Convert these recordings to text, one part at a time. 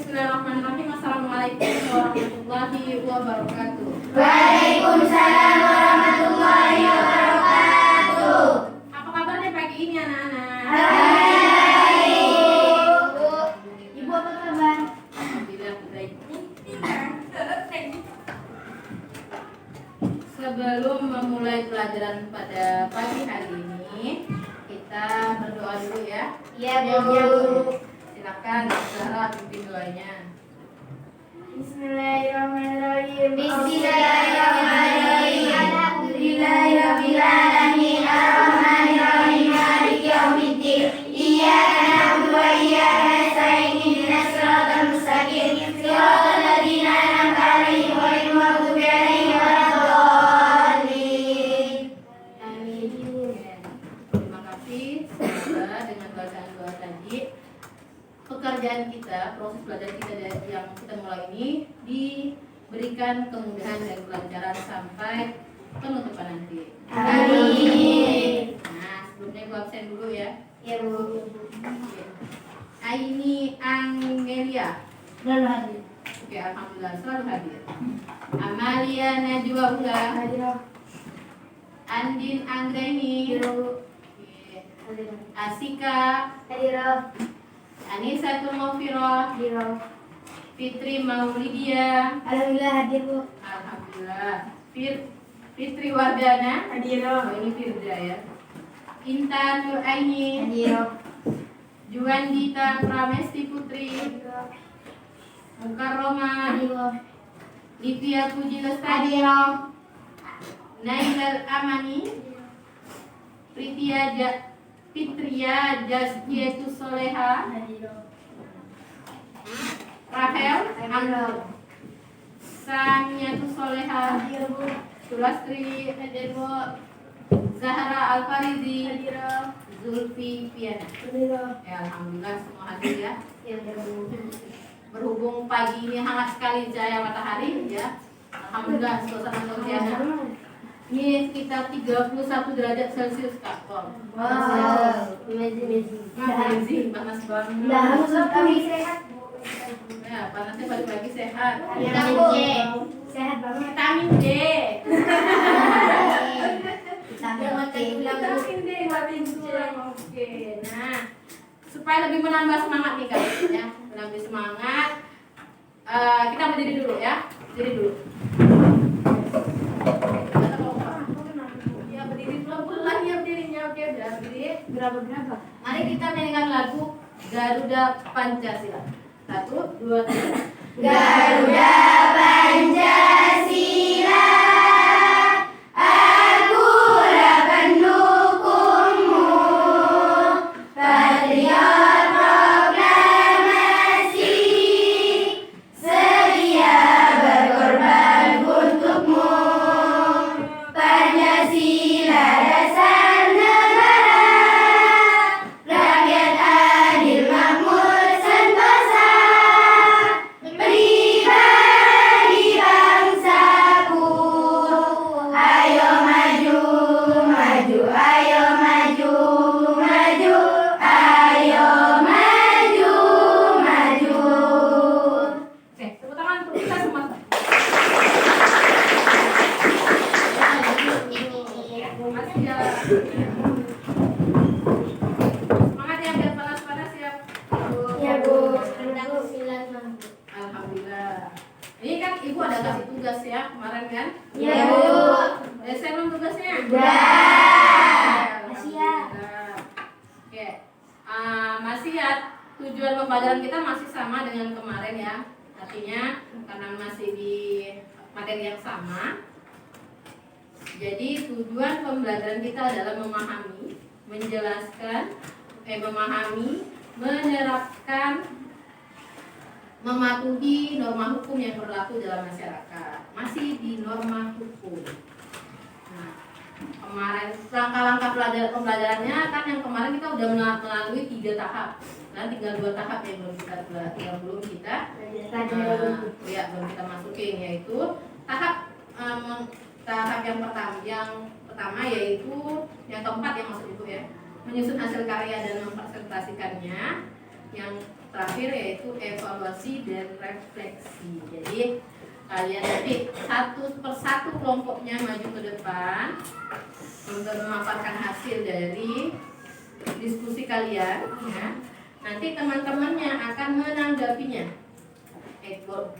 Bismillahirrahmanirrahim. Assalamualaikum warahmatullahi wabarakatuh. Waalaikumsalam warahmatullahi wabarakatuh. Apa kabarnya pagi ini anak-anak? Baik. Ibu apa kabar? Alhamdulillah baik. Sebelum memulai pelajaran pada pagi hari ini, kita berdoa dulu ya. Iya, Bu. Silakan Zahra pimpin doanya. Bismillahirrahmanirrahim. Bismillahirrahmanirrahim. Alhamdulillahirabbil alamin. Arrahmanirrahim. Maliki yaumiddin. Iyyaka na'budu wa iyyaka nasta'in. Ihdinas siratal mustaqim. Siratal ladzina an'amta 'alaihim ghairil maghdubi 'alaihim waladdallin. Amin. Terima kasih. Semoga dengan bacaan doa tadi pekerjaan kita, proses belajar kita yang kita mulai ini diberikan kemudahan dan kelancaran sampai penutupan nanti. Amin. Nah, sebelumnya ibu absen dulu ya. Ya, Bu. Aini Angelia. Selalu hadir. Oke, alhamdulillah selalu hadir. Amalia Najwa Ula. Hadir. Andin Anggraini. Oke. Asika. Hadir. Anisatul Maufiroh. Hadir. Fitri Maulidia. Alhamdulillah hadir, Bu. Alhamdulillah. Fitri Wardana. Hadir. Oh, ini Firda ya. Intan Nur Aini. Hadir. Juandita Pramesti Putri. Mukarroma. Hadir. Livia Puji Lestari. Hadir. Nailal Amani. Fitria Jazkiyatu Soleha. Rahel Amrul. Samiatu Soleha. Hadir, Bu. Sulastri Edenwo. Zahra Alfarizi. Zulfi Piana. Hadir. Ya, alhamdulillah semua hadir ya. Ya, Bu. Berhubung pagi ini hangat sekali cahaya matahari ya. Alhamdulillah suasana Pontianak. Ini sekitar 31 derajat Celcius Kak. Wow. Amazing, panas banget. Kami sehat, Bu. Ya, panasnya pagi-pagi sehat. Vitamin C. Sehat banget. Vitamin D. Vitamin C. Oke. Nah, supaya lebih menambah semangat nih Kak, ya. Menambah semangat. Kita berdiri dulu ya. Berdiri dulu. Ya berdiri pelan-pelan ya berdirinya. Oke, udah berdiri. Berapa? Mari kita menyanyikan lagu Garuda Pancasila. 1, 2, 3. Garuda Pancasila, akulah pendukungmu, patriot proklamasi, sedia berkorban untukmu. Pancasila dasar negara, rakyat adil makmur sentosa, pribadi bangsaku. Ayo maju, maju, ayo maju, maju, ayo maju, maju. Oke, tepuk tangan untuk kita semua. Masih ya. Semangat ya, biar panas-panas ya. Ya, Bu. Alhamdulillah. Ini kan ibu ada kasih tugas ya kemarin kan? Ya, Bu. Saya belum tugasnya? Udah. Masih ya. Alhamdulillah. Oke. Masih ya. Tujuan pembelajaran kita masih sama dengan kemarin ya. Artinya karena masih di materi yang sama. Jadi tujuan pembelajaran kita adalah memahami, menjelaskan, memahami, menerapkan, mematuhi norma hukum yang berlaku dalam masyarakat. Masih di norma hukum. Nah, kemarin langkah-langkah pembelajarannya kan yang kemarin kita udah melalui 3 tahap. Dan tinggal 2 tahap yang belum kita belum kita masukin, yaitu tahap yang pertama yaitu yang keempat yang maksud ibu ya, menyusun hasil karya dan mempresentasikannya. Yang terakhir yaitu evaluasi dan refleksi. Jadi kalian nanti satu persatu kelompoknya maju ke depan untuk memaparkan hasil dari diskusi kalian. Ya. Nanti teman-temannya akan menanggapinya.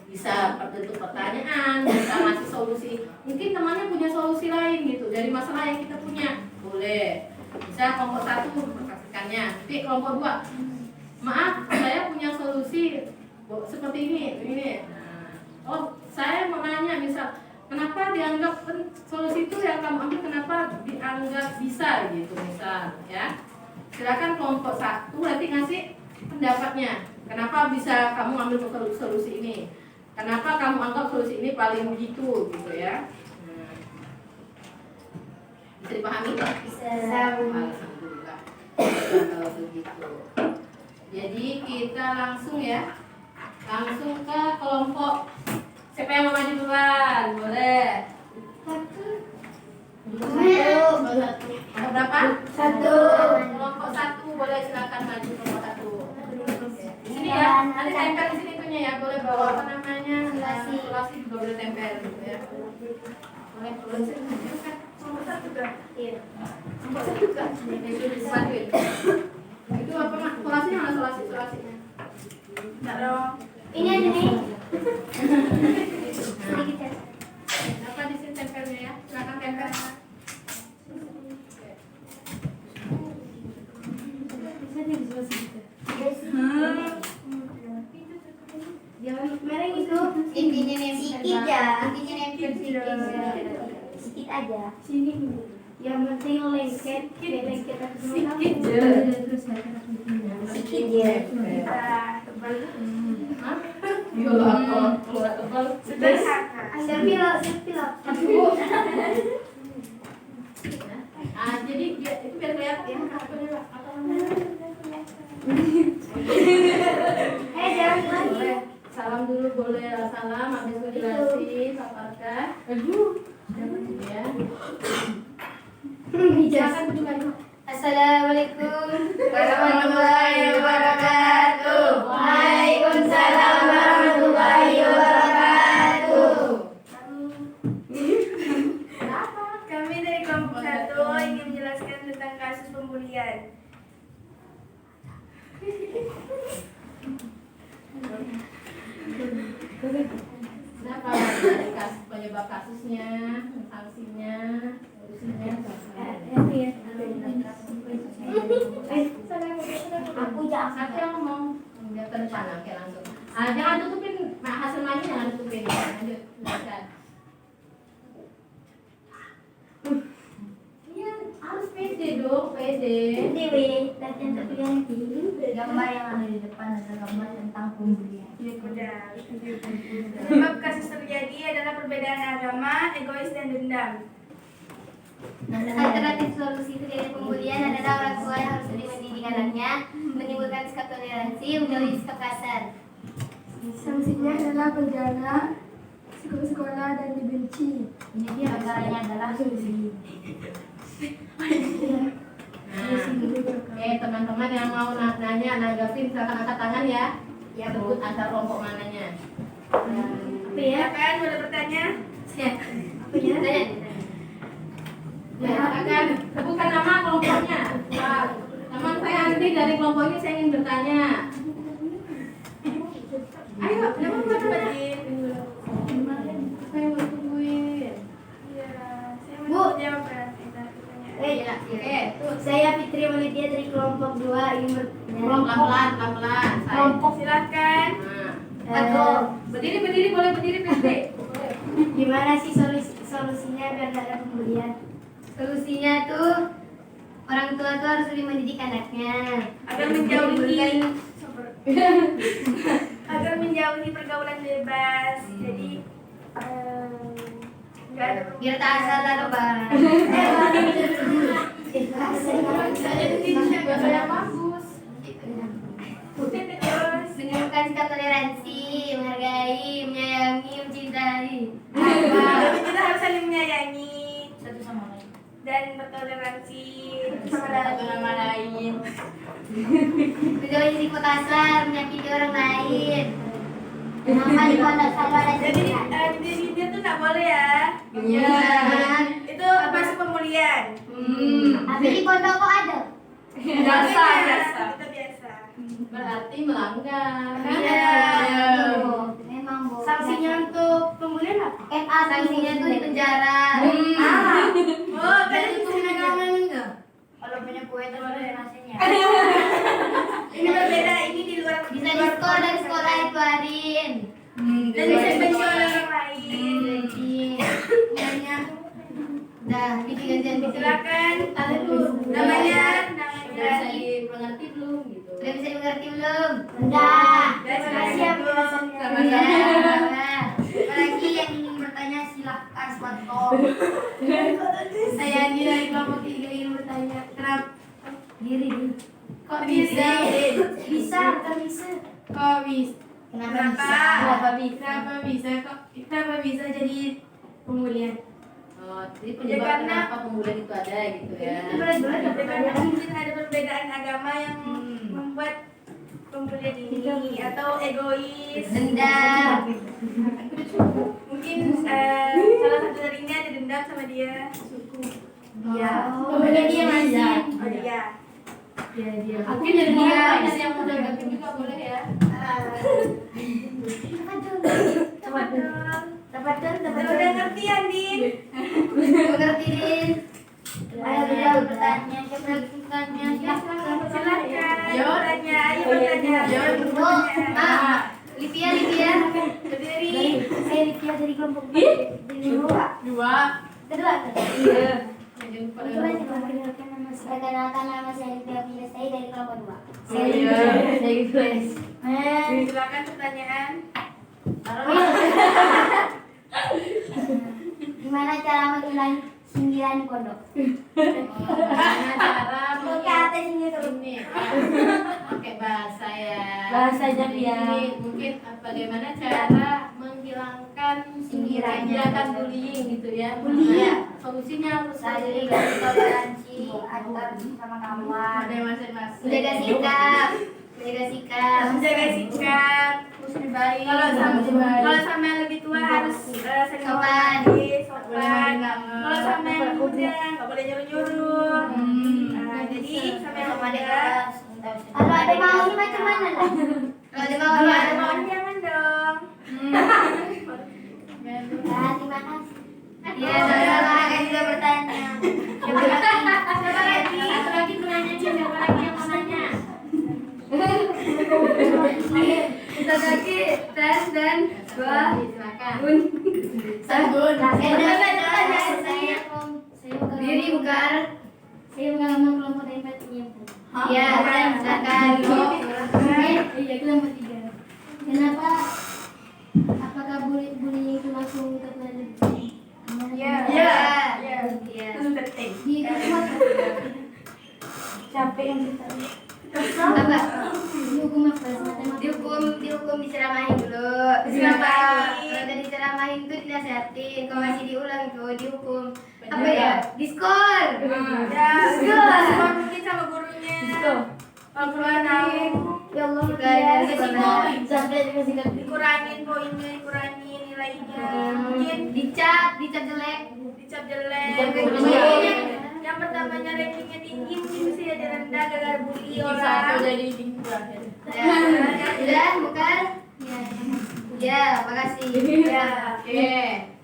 Bisa bentuk pertanyaan, bisa ngasih solusi. Mungkin temannya punya solusi lain gitu dari masalah yang kita punya. Boleh. Bisa kelompok 1 mengkasihkannya. Nanti kelompok 2, maaf, saya punya solusi seperti ini. Nah, oh, saya mau nanya misal, kenapa dianggap solusi itu yang kamu ambil kenapa dianggap bisa gitu misal, ya. Silakan kelompok 1 nanti ngasih pendapatnya. Kenapa bisa kamu ambil solusi ini? Kenapa kamu anggap solusi ini paling gitu ya? Bisa dipahami? Bisa. Alhamdulillah. Kalau begitu. Jadi kita langsung ya, langsung ke kelompok. Siapa yang mau maju duluan? Boleh. Satu. Ada berapa? Satu. Kelompok 1 boleh silakan maju kelompok 1. Di sini ya, nanti tempel di sini punya ya, boleh bawa apa namanya? Sulasi juga boleh tempel gitu ya. Boleh sini kan? Kelompok 1 kan? Iya. Kelompok 1 kan? Itu dibantuin. Itu apa mak? Sulasinya mana sulasinya? Enggak dong. Ini aja nih. Nah, apa di sini tempelnya ya? Silakan tempel. Mereng itu intinya sedikit ya, intinya nempel sedikit aja. Sini yang penting lengket Sedikit ya. sedikit ya. Tebal. Hah? Ya lah, kalau nggak tebal. Sederhana. Sepilok. Jadi itu biar kelihatan ya. Apa namanya? Jangan lagi. Salam dulu boleh, salam habis itu jelasin paparkan. Ya. Silakan duduk aja. Assalamualaikum warahmatullahi wabarakatuh. Waalaikumsalam warahmatullahi wabarakatuh. Kami dari kelompok 1 ingin menjelaskan tentang kasus pembulian. Kenapa dari penyebab kasusnya, sanksinya, solusinya? Aku jangan Satu yang ngomong biar ke depan, oke langsung. Jangan tutupin hasil mainnya, jangan tutupin. Lanjut, silakan. Iya, harus pede dong, pede. Dewi, latihan terpilihan gambar yang ada di depan adalah gambar tentang pembulian. Udah. Sebab kasus terjadi adalah perbedaan agama, egois dan dendam. Alternatif solusi terjadi pembulian adalah orang tua yang harus lebih mendidik anaknya, menimbulkan sikap toleransi, menjauhi sikap kasar. Sanksinya adalah penjara, sekolah dan dibenci. Ini dia agaranya adalah solusi. Nah, teman-teman yang mau nanya, nanggapin silakan angkat tangan ya. Ya, sebut antar kelompok mananya. Apa ya? Silakan boleh bertanya. Apa ya? Ya, akan sebutkan nama kelompoknya. Nah, teman saya Andi dari kelompok ini saya ingin bertanya. Ayo, nama mana? Saya mau tungguin. Iya, saya Bu. mau jawab ya. Oke, Saya Fitri Malidia dari kelompok 2 ingin bertanya. pelan-pelan. Saya. Silakan. Nah, berdiri boleh berdiri Boleh. Gimana sih solusinya biar tidak ada pembulian? Solusinya tuh orang tua tuh harus lebih mendidik anaknya Agar menjauhi pergaulan bebas. Jadi enggak ada biar tak asal lalu bang. Bahasa yang bagus. terus Menunjukkan sikap toleransi, menghargai, menyayangi, mencintai. tapi kita harus saling menyayangi. Satu sama lain. dan bertoleransi Satu sama lain. Menjauhi risiko kasar, menyakiti orang lain. Kenapa di pondok selalu ada Jadi jiran? dia tuh nggak boleh ya. Iya. Itu masuk pemulihan. Tapi di pondok kok ada? Biasa, Makanya, biasa. Itu biasa. Berarti melanggar. Iya. Memang Bu. Sanksinya untuk pemulihan apa? MA sanksinya tuh di penjara. Oh, kalian itu agama enggak? Kalau punya kue itu boleh nasinya. Ini berbeda, ini di luar Bisa diskor dari sekolah dikeluarin. dan bisa dibenci oleh orang lain. Namanya. Dah, bikin gantian bikin. Silakan. Tadi dulu. Namanya Udah bisa dimengerti belum gitu? Udah bisa dimengerti belum? Udah. Terima kasih ya, Bu. Sama-sama. Apalagi yang ingin bertanya silahkan Swanto. Saya Andi dari kelompok 3 ingin bertanya. Kenapa? Diri. Kok bisa? Bisa, bukan bisa. Kok bisa? Kenapa bisa? Kenapa bisa jadi pemulihan? Oh, jadi Ya, penyebab karena- kenapa pemulihan itu ada gitu ya? Karena mungkin ada perbedaan agama yang membuat pemulihan ini atau egois. Dendam. Mungkin salah satu dari ini ada dendam sama dia. Iya. Oh, dia masih. Oh, dia. Mungkin dari dia yang udah ganti juga boleh ya. Coba dong. Udah ngerti Andin? Mengerti, Din? Ayo kita bertanya. Siapa lagi bertanya? Silakan. Yo. Bertanya. Ayo bertanya. Oh, Livia. Berdiri. Saya Livia dari kelompok dua. Dua. Kedua. Iya. Jangan lupa Perkenalkan nama saya Livia Vina, saya dari kelompok dua. Oh, iya. Dari kelas. Silakan pertanyaan. Gimana cara menghilang sindiran pondok? Gimana cara Kata sindir ini pakai bahasa ya. Bahasanya Jadi, biar. mungkin bagaimana cara menghilangkan Sindiran. tindakan bullying gitu ya. Bullying. Nah, solusinya harus Saling toleransi antar sama kawan. ada masing-masing. Menjaga sikap. Menjaga sikap. Muslim baik. Kalau sama yang lebih tua harus sering Sopan. menghormati, sopan. Sopan. Kalau sama yang muda nggak boleh nyuruh-nyuruh. Nah, jadi sama yang muda. Kalau ada maunya macam mana lah? Kalau ada Kalau ada maunya. maunya jangan dong. Terima kasih. Ya, sama kakak juga bertanya. Siapa lagi? Penanya siapa lagi yang mau nanya? Kita lagi tes dan dua. Silakan. Sabun. Saya Diri bukan. Saya mengalami kelompok dari petinya. Hah? Iya, silakan. Iya, kelompok 3. Kenapa? Apakah bullying itu langsung terjadi? Iya. Iya. Iya. Iya. Itu penting. Capek yang kita apa? Dihukum apa? Dihukum diceramahin dulu. Diceramahin. Kalau udah diceramahin itu dinasihatin. Kalau masih diulang itu dihukum. Apa ya? Diskor. Ya, skor mungkin sama gurunya. Kalau keluar tahu, Ya Allah, sampai dikasih kartu. dikurangin poinnya, dikurangin nilainya. Mungkin Dicap jelek. dicap jelek. Dicap. Yang pertamanya rankingnya tinggi mungkin bisa jadi rendah gara-gara bully Satu orang. jadi tinggi terakhir. Ya, bukan? Ya, makasih. Ya. Oke.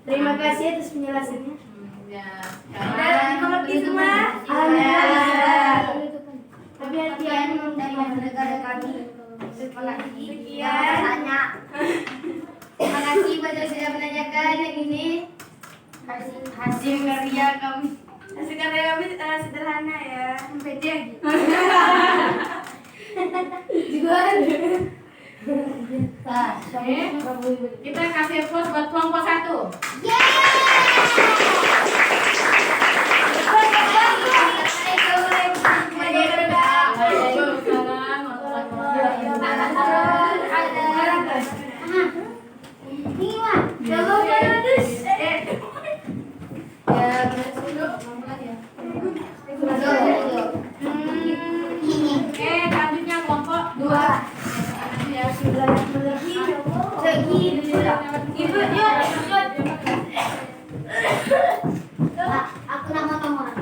Terima kasih atas penjelasannya. Ya. Udah dimengerti semua? Alhamdulillah. Tapi hati-hati Dari negara kami. Sekian. Tanya. Terima kasih buat yang sudah menanyakan yang ini. Hasil karya kami. Hasil karya kami sederhana ya. Pede gitu. Kita kasih applause buat kelompok 1. Waalaikumsalam warahmatullahi wabarakatuh. Ya, beres dulu. Ngomong lagi ya. gitu lah. Ibu, yuk. Aku nama kamu.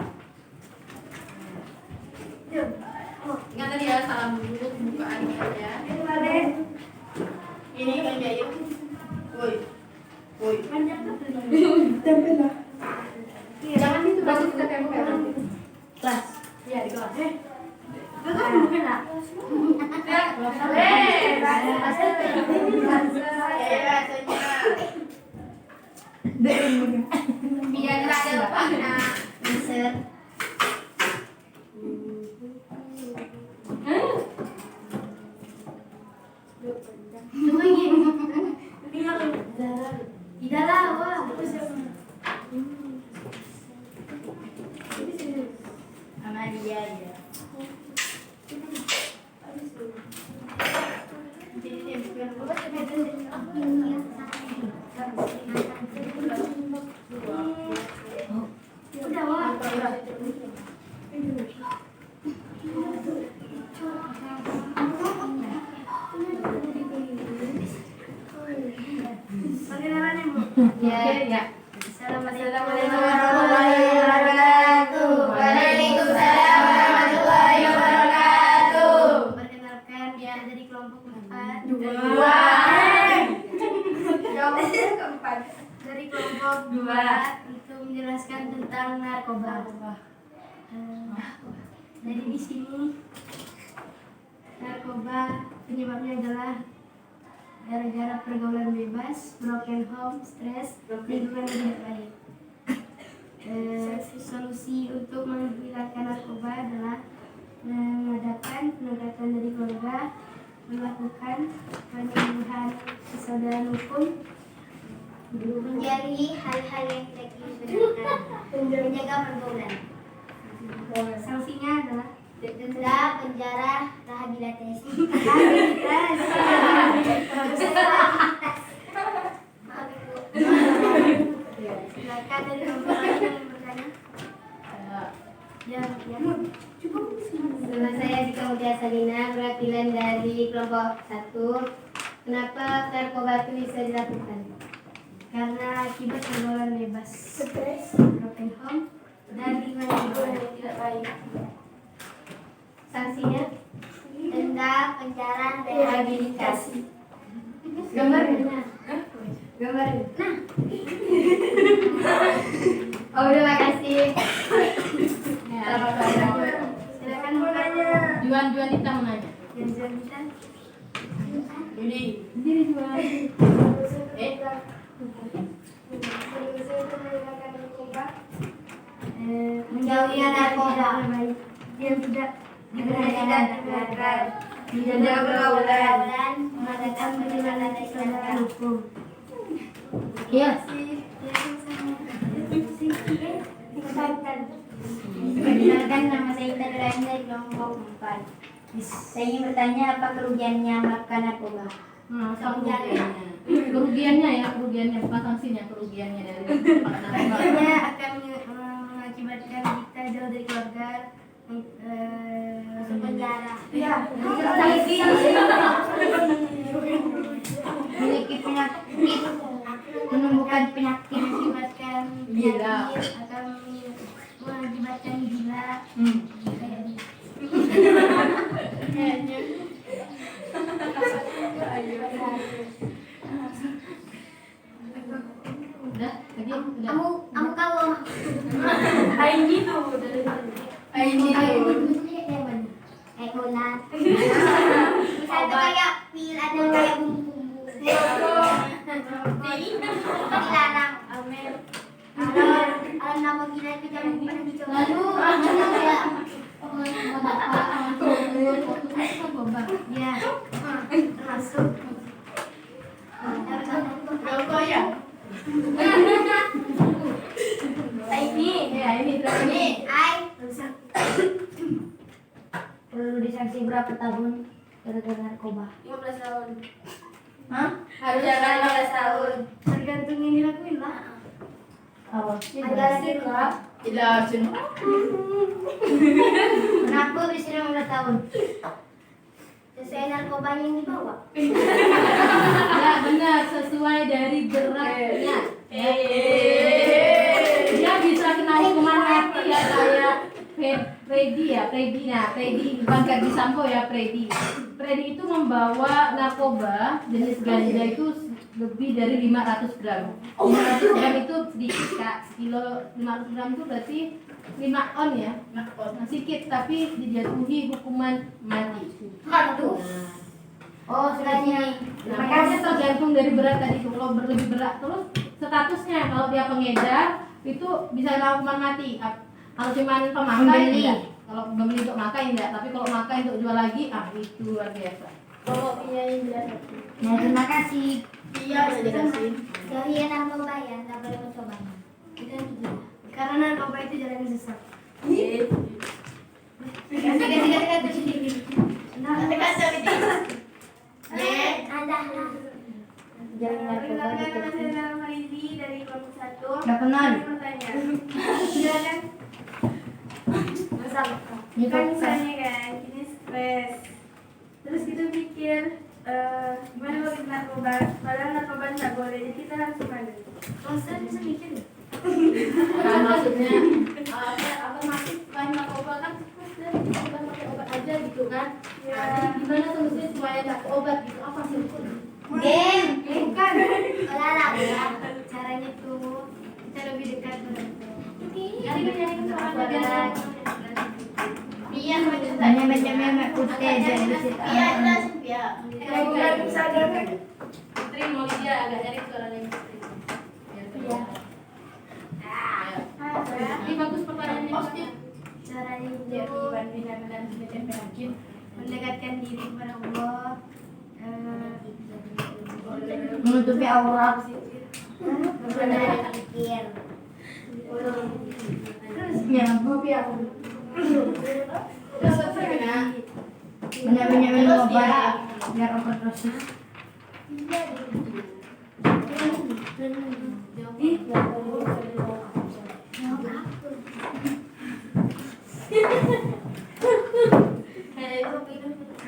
Ingat tadi ya, salam dulu pembukaannya ya. Ini kan Jayu. Woi. Woi. Jangan itu bagus kita tempel nanti. Kelas. Iya, di kelas. Biar nggak ada lupa. Mister. Cuma gini. Tidak lah, wah. Amalia ya. Udah, wah. Ya. Assalamualaikum warahmatullahi wabarakatuh. Waalaikumsalam warahmatullahi wabarakatuh. Perkenalkan, dia dari kelompok 4. Dari kelompok 2 untuk menjelaskan tentang narkoba. Jadi di sini narkoba penyebabnya adalah gara-gara pergaulan bebas, broken home, stres, lingkungan yang tidak baik. Solusi untuk menghilangkan narkoba adalah mengadakan penegakan dari keluarga, melakukan penyuluhan kesadaran hukum, menjauhi hal-hal yang tidak dibenarkan, menjaga pergaulan. Sanksinya adalah denda, penjara, rehabilitasi. Silakan dari kelompok lain yang bertanya. Ya. Nama saya Dika Mutia Salina, perwakilan dari kelompok 1. Kenapa narkoba itu bisa dilakukan? Karena akibat pergaulan bebas, broken home, dan lingkungan yang tidak baik. Sanksinya denda, penjara, rehabilitasi. Gambarnya. Nah. Oh, terima kasih. Silakan bertanya. Juan kita mau nanya. Juan kita. Yudi. Menjauhi narkoba yang tidak dibenarkan, menjaga pergaulan, mengadakan penyuluhan kesadaran hukum. Iya. Perkenalkan, nama saya Intan Nuraini dari kelompok 4. Saya ingin bertanya apa kerugiannya melakukan narkoba? Kerugiannya bukan sanksinya, kerugiannya dari Kerugiannya akan mengakibatkan kita jauh dari keluarga, masuk penjara. Iya. Memiliki penyakit, menumbuhkan penyakit, mengakibatkan Gila. akan mengakibatkan gila. Udah, lagi udah. Kamu kau. Aini tuh. Ekonan. Satu kayak pil, ada kayak bumbu-bumbu. Dilarang. Kalau nama gila itu jangan pernah dicoba. Ya, termasuk. Rokok ya? Ini. Perlu disanksi berapa tahun gara-gara narkoba? 15 tahun. Hah? Harus jangan 15 tahun. Tergantung yang dilakuin lah. Apa? Jelasin lah. Jelasin. Kenapa bisa 15 tahun? Sesuai narkobanya yang dibawa. Ya benar, Freddy ya, Freddy. Nah, Freddy bukan Freddy Sambo ya, Freddy. Freddy itu membawa narkoba jenis ganja itu lebih dari 500 gram. 500 gram itu sedikit Kak, sekilo 500 gram itu berarti 5 on ya. Nah, sedikit tapi dijatuhi hukuman mati. Aduh. Oh, sudah sini. Nah, makanya tergantung dari berat tadi tuh. Kalau lebih berat terus statusnya, kalau dia pengedar itu bisa kena hukuman mati. Kalau cuma pemakai Pembeli. enggak. Kalau beli untuk makai enggak, tapi kalau makai untuk jual lagi, itu luar biasa. Kalau punya yang jelas. Nah, terima kasih. Iya, bisa jelasin. Jauhi narkoba ya, nggak boleh mencoba. Itu yang tujuh. Karena narkoba itu jalan sesat. Kasih. Nah, Ada. Jangan narkoba Perkenalkan gitu. nama saya Marizi dari kelompok 1. Nggak kenal. Bertanya. Silakan. Masalah. Kan misalnya kan, ini stres. Terus kita pikir, gimana kalau kita narkoba? Padahal narkoba nggak boleh, jadi kita harus gimana? Maksudnya bisa mikir ya? Kan maksudnya apa masih selain narkoba kan kita pakai obat aja gitu kan. Ya. Jadi gimana solusinya supaya nggak ke obat gitu? Apa sih? Game. Bukan. Olahraga. Caranya tuh kita lebih dekat dengan Banyak memek putih jadi bukan sadar kan? Putri mau dia agak nyari suaranya Putri. Iya. Ini bagus pertanyaannya. Caranya itu mendekatkan diri kepada Allah, menutupi aurat. berpikir. Ya, banyak minum obat biar overdosis.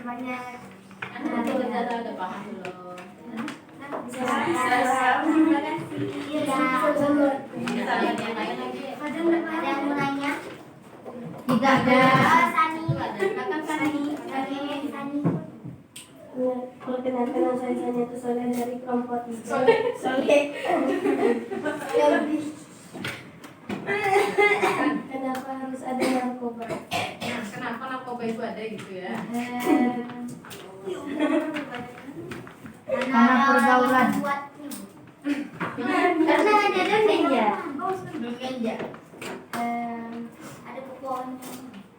Banyak. Nanti kita ada paham belum? Terima kasih. Yang lain lagi. Ada yang mau nanya? Tidak ada. Sani. Silakan Sani. Sani. Perkenalkan nama saya Sania Tusoleh dari kelompok 3. Soleh. Kenapa harus ada narkoba? Nah, kenapa narkoba itu ada gitu ya? Karena pergaulan. Karena ada ganja. Ganja. Ada pokoknya.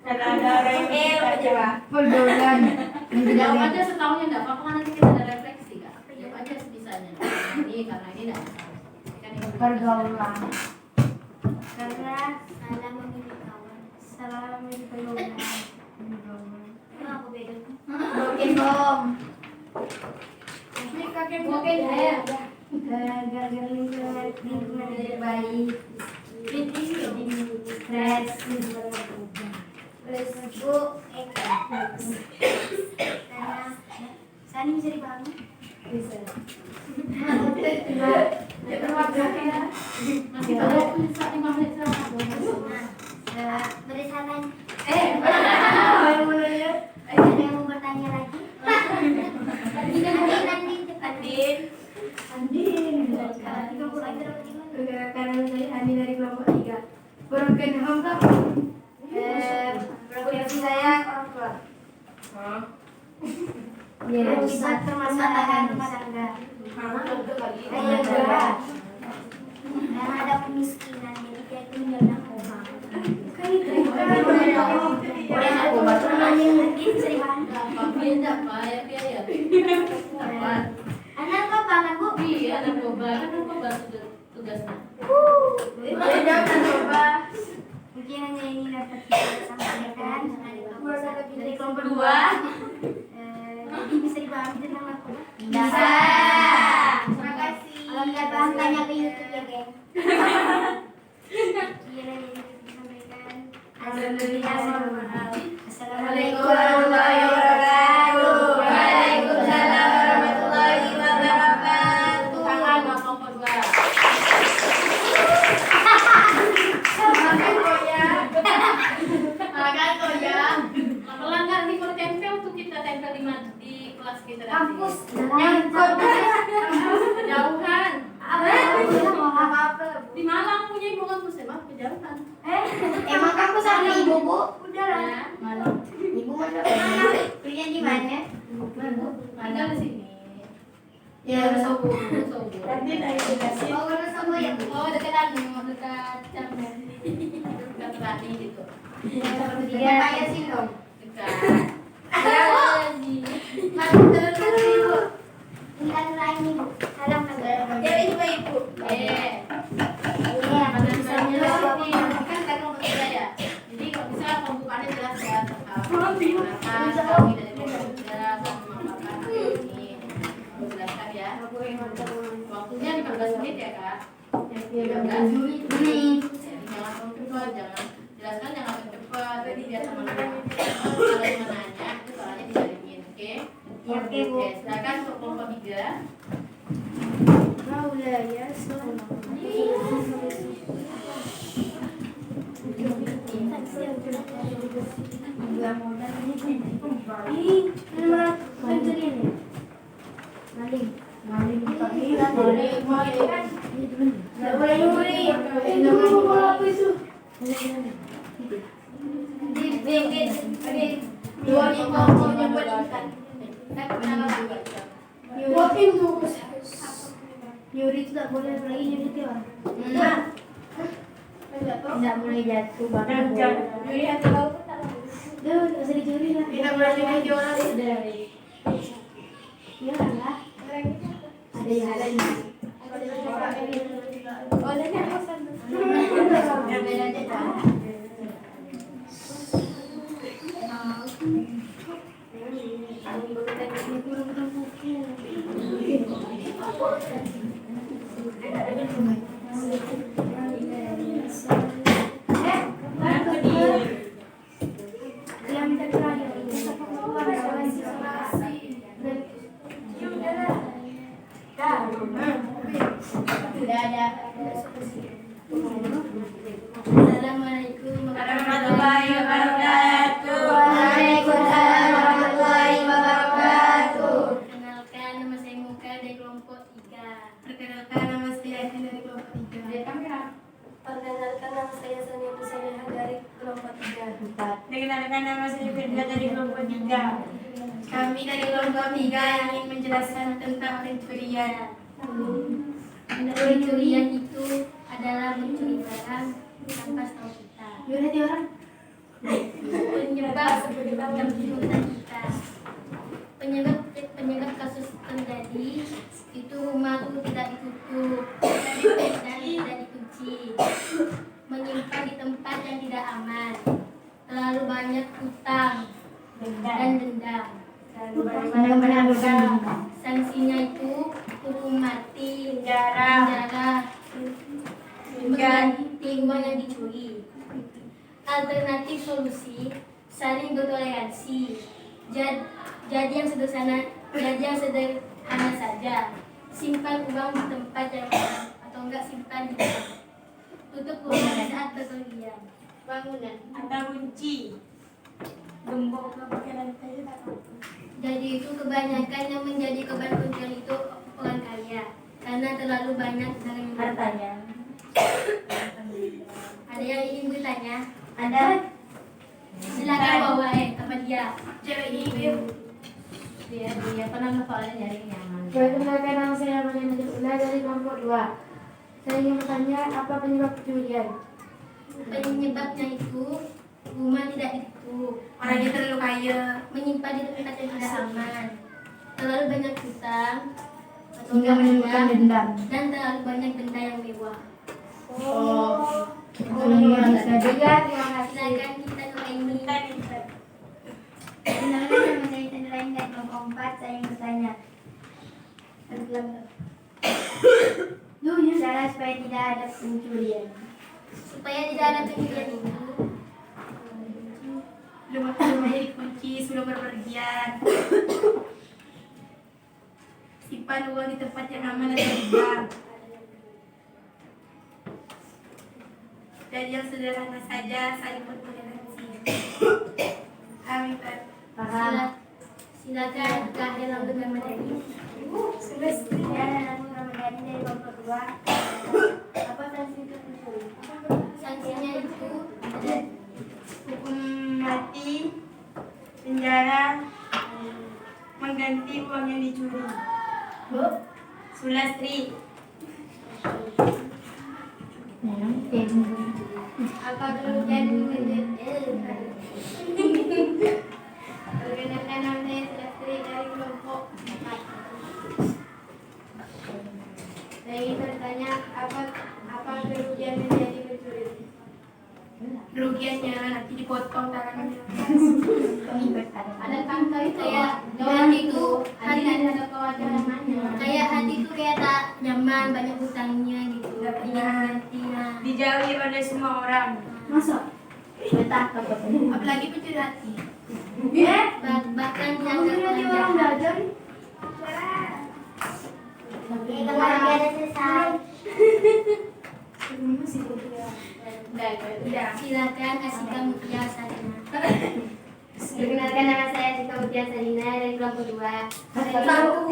Karena ada orang yang coba. Pergaulan. Jawab aja setahunnya enggak apa-apa kan nanti kita ada refleksi Kak. Jawab aja sebisanya. Karena ini enggak. Kan ini Pergaulan. Karena Salah memilih kawan. salah memilih pergaulan. Apa beda? Broken home. Ini kakek broken ya. gara-gara lingkungan tidak baik. Stres. Terus Bu Eka. Karena Sani bisa dipahami? Bisa. Masih ada bisa 5 menit Nah, beri saran. Yang menanya? Ada yang mau bertanya lagi? Nanti cepat. Andin. Kalau 30 lagi dapat gimana? Karena saya Andi dari kelompok 3. Broken home tuh apa? Profesi saya orang tua. Ya, Akibat permasalahan rumah tangga. Iya, juga. Karena ada kemiskinan, jadi dia itu menjual narkoba. Kan itu kan. Boleh narkoba tuh namanya Andin bisa dipahami? Beda Pak, ya biaya. Narkoba kan Bu? Iya, narkoba kan narkoba tugasnya. Beda narkoba. Mungkin hanya ini dapat kita sampaikan dari kelompok 2. Jadi bisa dipahami tentang narkoba? Bisa. Terima kasih. Kalau nggak paham tanya ke YouTube ya, geng. Kira ini disampaikan. Assalamualaikum warahmatullahi wabarakatuh. Waalaikumsalam warahmatullahi wabarakatuh. Tangan Mas kelompok 2. Makan kok ya. Tangan kok Ya, Wonosobo. Nanti saya jelasin. Oh, Wonosobo ya. Oh, dekat Camber. Dekat Rani gitu. Dia kayak sih dong. Dekat. Ya, Terus Ibu. Bukan lain Ibu. Salam negara. Ya ini Pak Ibu. Iya, misalnya ini kan tadi nomor 3 ya. Jadi kalau misalnya pembukaannya jelas ya tentang kami dari kelompok 3 dan memaparkan ini. Aku jelaskan ya. Waktunya 15 menit ya Kak. 15 menit. Jadi jangan cepat, jangan jelaskan jangan cepat. Jadi biar teman-teman kalau yang menanya itu soalnya dijaringin, oke? Ya, oke, Bu. Oke, silakan untuk kelompok 3. Maulaya Nyuri itu tak boleh lagi nyuri itu orang. Tidak boleh jatuh bahkan Yuri hati kau pun tak Duh, nggak usah dicuri lah. Tidak boleh nyuri orang. Iya lah. Ada yang ada di sini. Oh, jadi aku sana. Tidak ada. Assalamualaikum Warahmatullahi wabarakatuh. Waalaikumsalam warahmatullahi wabarakatuh. Perkenalkan, nama saya Muka dari kelompok 3. Perkenalkan, nama saya Adi dari kelompok 3. Perkenalkan, nama saya Sania Pusana dari kelompok 3. Perkenalkan, nama saya Firda dari kelompok 3. Kami dari kelompok 3 ingin menjelaskan tentang pencurian. Pencurian itu adalah mencuri barang tanpa tahu kita. Yaudah dia orang. Penyebab kebutuhan kita. Penyebab kasus terjadi itu rumah itu tidak ditutup dan tidak dikunci, menyimpan di tempat yang tidak aman, terlalu banyak hutang dan dendam. Sanksinya itu hukum mati, penjara, mengganti uang yang dicuri. Alternatif solusi saling bertoleransi. Jadi yang sederhana saja. Simpan uang di tempat yang aman atau enggak simpan di bank. Tutup rumah saat bepergian. Bangunan. Ada kunci. Gembok ke pakai lantai tak tahu. Jadi itu kebanyakan yang menjadi korban pencurian itu orang kaya karena terlalu banyak barang hartanya. Ada yang ingin bertanya? Ada. Silakan bawa apa dia? Cewek ini. Dia pernah soalnya nyari nyaman. Perkenalkan, nama saya Maria Najwa dari kelompok 2. Saya ingin bertanya apa penyebab pencurian? Penyebabnya itu rumah tidak ditutup, Orangnya terlalu kaya. menyimpan di tempat yang tidak aman, terlalu banyak hutang atau Hingga menimbulkan dendam. dan terlalu banyak benda yang mewah. Luar biasa juga, terima kasih. Silakan kita ke ini. Perkenalkan, nama saya Chandra dari kelompok 4. Saya ingin bertanya. Cara supaya tidak ada pencurian. Supaya tidak ada pencurian itu, Rumahnya dikunci sebelum berpergian. Simpan uang di tempat yang aman dan tenang. Dan yang sederhana saja, saling bertoleransi. Amin. Paham. silakan Kahil Abdul Ramadhani. Ya, Ramadhani dari kelompok 2. Apa sanksi untuk pencuri? Sanksinya itu Hukum mati, penjara, mengganti uang yang dicuri. Sulastri. Apa kerugian perkenalkan nama saya Sulastri dari kelompok 4. Saya ingin bertanya apa kerugian menjadi pencuri? Kerugiannya nanti dipotong tangannya. Ada kanker itu ya, hati itu hati ada kewajarannya. Kayak hati itu kayak tak nyaman, banyak hutangnya gitu. Nggak Ingin pernah ganti. Nah. dijauhi oleh semua orang. Masa? Apalagi pencuri hati. Bahkan Pencuri orang belajar. kebahagiaan selesai. Udah. Silakan Asika Mutia Sarina. Perkenalkan nama saya Asika Mutia Sarina dari kelompok 2.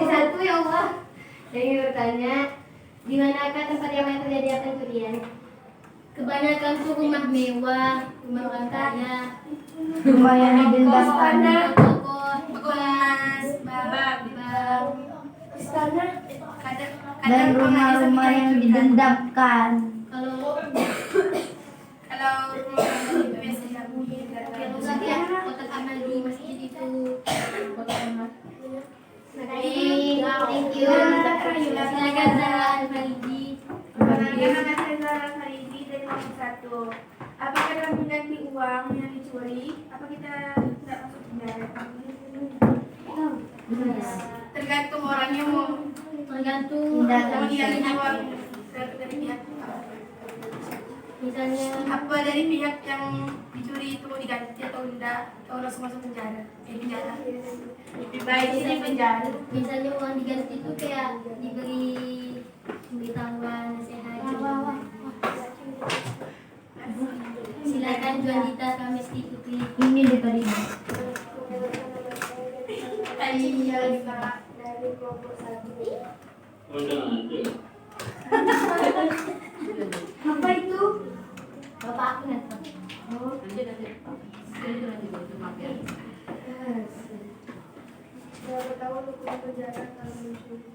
Satu ya Allah. Saya ingin bertanya, di manakah tempat yang banyak terjadi pencurian? Kebanyakan tuh rumah mewah, rumah orang kaya, Rumah yang didendamkan. toko, Emas, babak, Dan rumah-rumah yang didendamkan. kalau Kalau rumah itu biasanya yang rusak ya kotak amal di masjid itu. Thank you. Silakan Zara Al-Faridi. Perkenalkan nama saya Zara Faridi dari kelompok 1. Apakah dalam mengganti uang yang dicuri, apa kita tidak masuk penjara? Tergantung orangnya mau Tergantung mengganti uang dari pihak misalnya apa dari pihak yang dicuri itu mau diganti atau enggak, atau langsung masuk penjara. Penjara lebih baik sih di penjara. misalnya uang diganti itu kayak diberi pemberitahuan nasihat gitu. Silakan Juandita Kamesti Putri. Ini diterima. Dari kelompok 1. Apa itu? Bapak aku netral. Berapa tahun hukuman penjara kalau mencuri?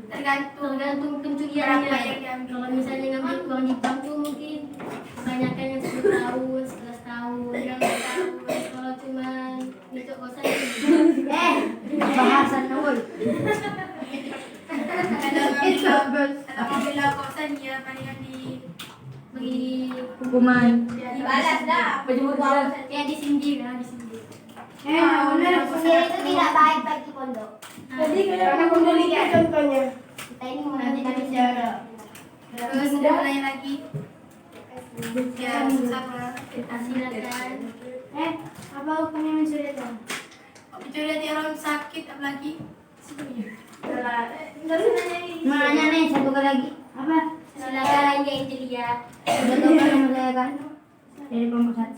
Tergantung Pencuriannya. berapa yang diambil. Kalau misalnya ngambil uang di bank tuh mungkin kebanyakan yang 10 tahun, 11 tahun, yang 2 tahun. Kalau cuma itu kosan Bahasan woi. Kalau ngambil kosan dia palingan beri Hukuman. dibalas dah. ya disindir ya disindir. Benar. Sindir itu tidak baik bagi pondok. Jadi kalau pembelinya contohnya. Kita ini mau nanti Terus udah mulai lagi. Ya susah lah. silakan. Apa hukumnya mencuri itu? Mencuri hati orang sakit apalagi. Enggak usah nanya ini. Nanya nih satu kali lagi. Apa? Silakan Anja Injelia. Sudah tahu kan nama saya kan? Dari kelompok 1.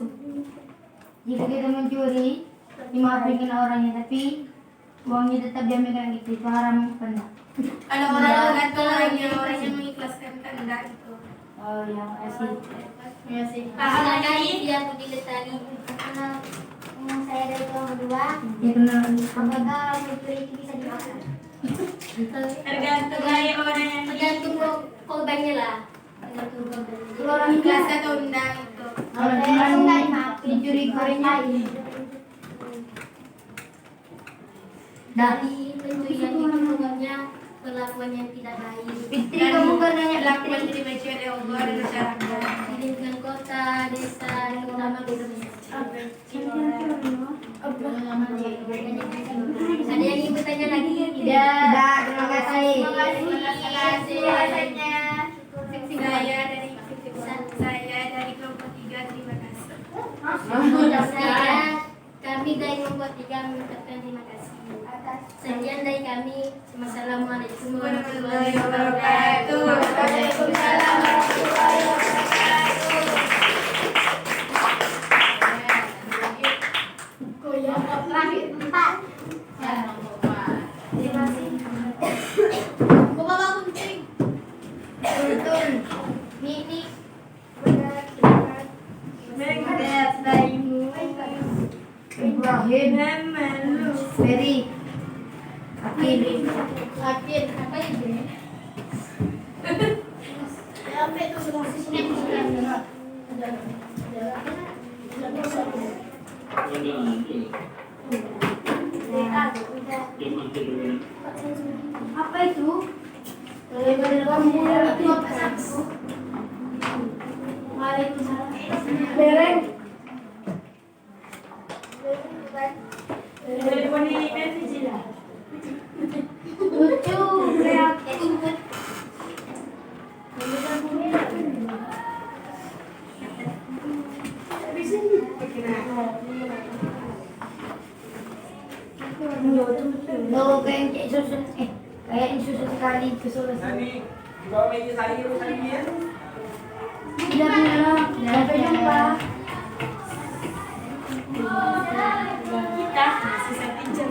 Jika kita mencuri, dimaafkan orangnya, tapi uangnya tetap diambil kan gitu. Itu haram kan? Kalau orang tergantung orangnya mengikhlaskan kan enggak gitu. Oh ya, makasih. Terima kasih. Silakan Dia Putri Lestari. Saya dari kelompok 2. Ya kenal. Apakah mencuri itu bisa dimaafkan? Tergantung dari orang yang Tergantung korbannya lah. Tergantung korbannya. kalau orang ikhlas atau enggak gitu. Kalau Saya cuma enggak dimaafkan. dicuri gorengnya, Dari pencurian itu pokoknya perlakuan yang tidak baik. Fitri kamu kan nanya Lakukan jadi baik oleh Allah dan masyarakat. Di lingkungan kota, desa, terutama di desa. Ada yang ingin bertanya lagi? Tidak, terima kasih. Terima kasih. Saya dari kelompok 3 terima kasih. Kami dari kelompok 3 mengucapkan terima kasih. Sekian dari kami. Wassalamualaikum warahmatullahi wabarakatuh. Waalaikumsalam warahmatullahi wabarakatuh. Terakhir 4. Terima kasih. Bapak kuncing. Betul. Ini Ibrahim, Ferry, Akil. akhir apa ini? Apa itu? Bereng. Dari boneka sih Cila. Lucu, kreatif. Logo kayak susun, kayak susun sekali kesulitan. Tadi di bawah meja sayur tadi ya. Tidak pernah, sampai jumpa. Kita masih satu jam.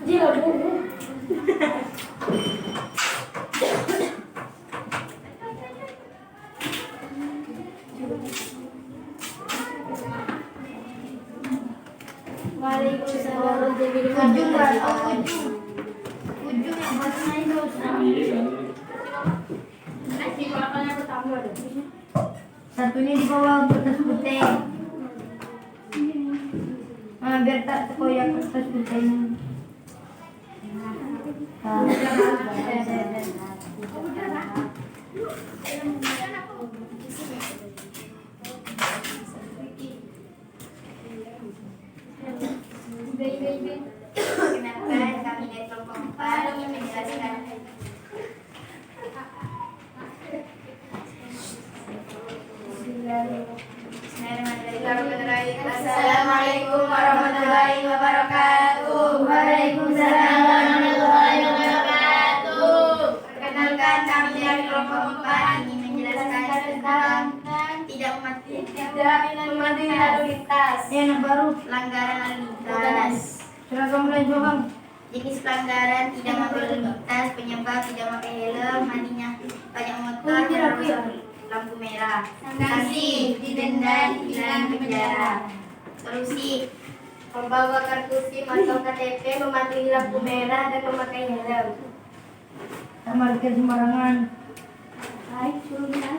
Ya, Waalaikumsalam. Ujung kan? Oh, ujung. Ujung yang bahasanya itu. Satunya di bawah kertas putih. Nah, biar tak terkoyak kertas putihnya. Kenalkan, kami dari kelompok 4 ingin menjelaskan. Assalamualaikum warahmatullahi wabarakatuh. Waalaikumsalam warahmatullahi wabarakatuh. Perkenalkan, kami dari kelompok 4 ingin menjelaskan tentang tidak mematuhi lalu lintas. Ini anak baru. Pelanggaran lalu lintas. Seragam belajar bang. Jenis pelanggaran tidak mematuhi lalu lintas, penyebab tidak pakai helm, matinya banyak motor, merusak lampu merah. Sanksi, didenda, ditilang penjara. Solusi, membawa kartu SIM atau KTP, mematuhi lampu merah dan memakai helm. Tak parkir sembarangan. Hai, suruhnya.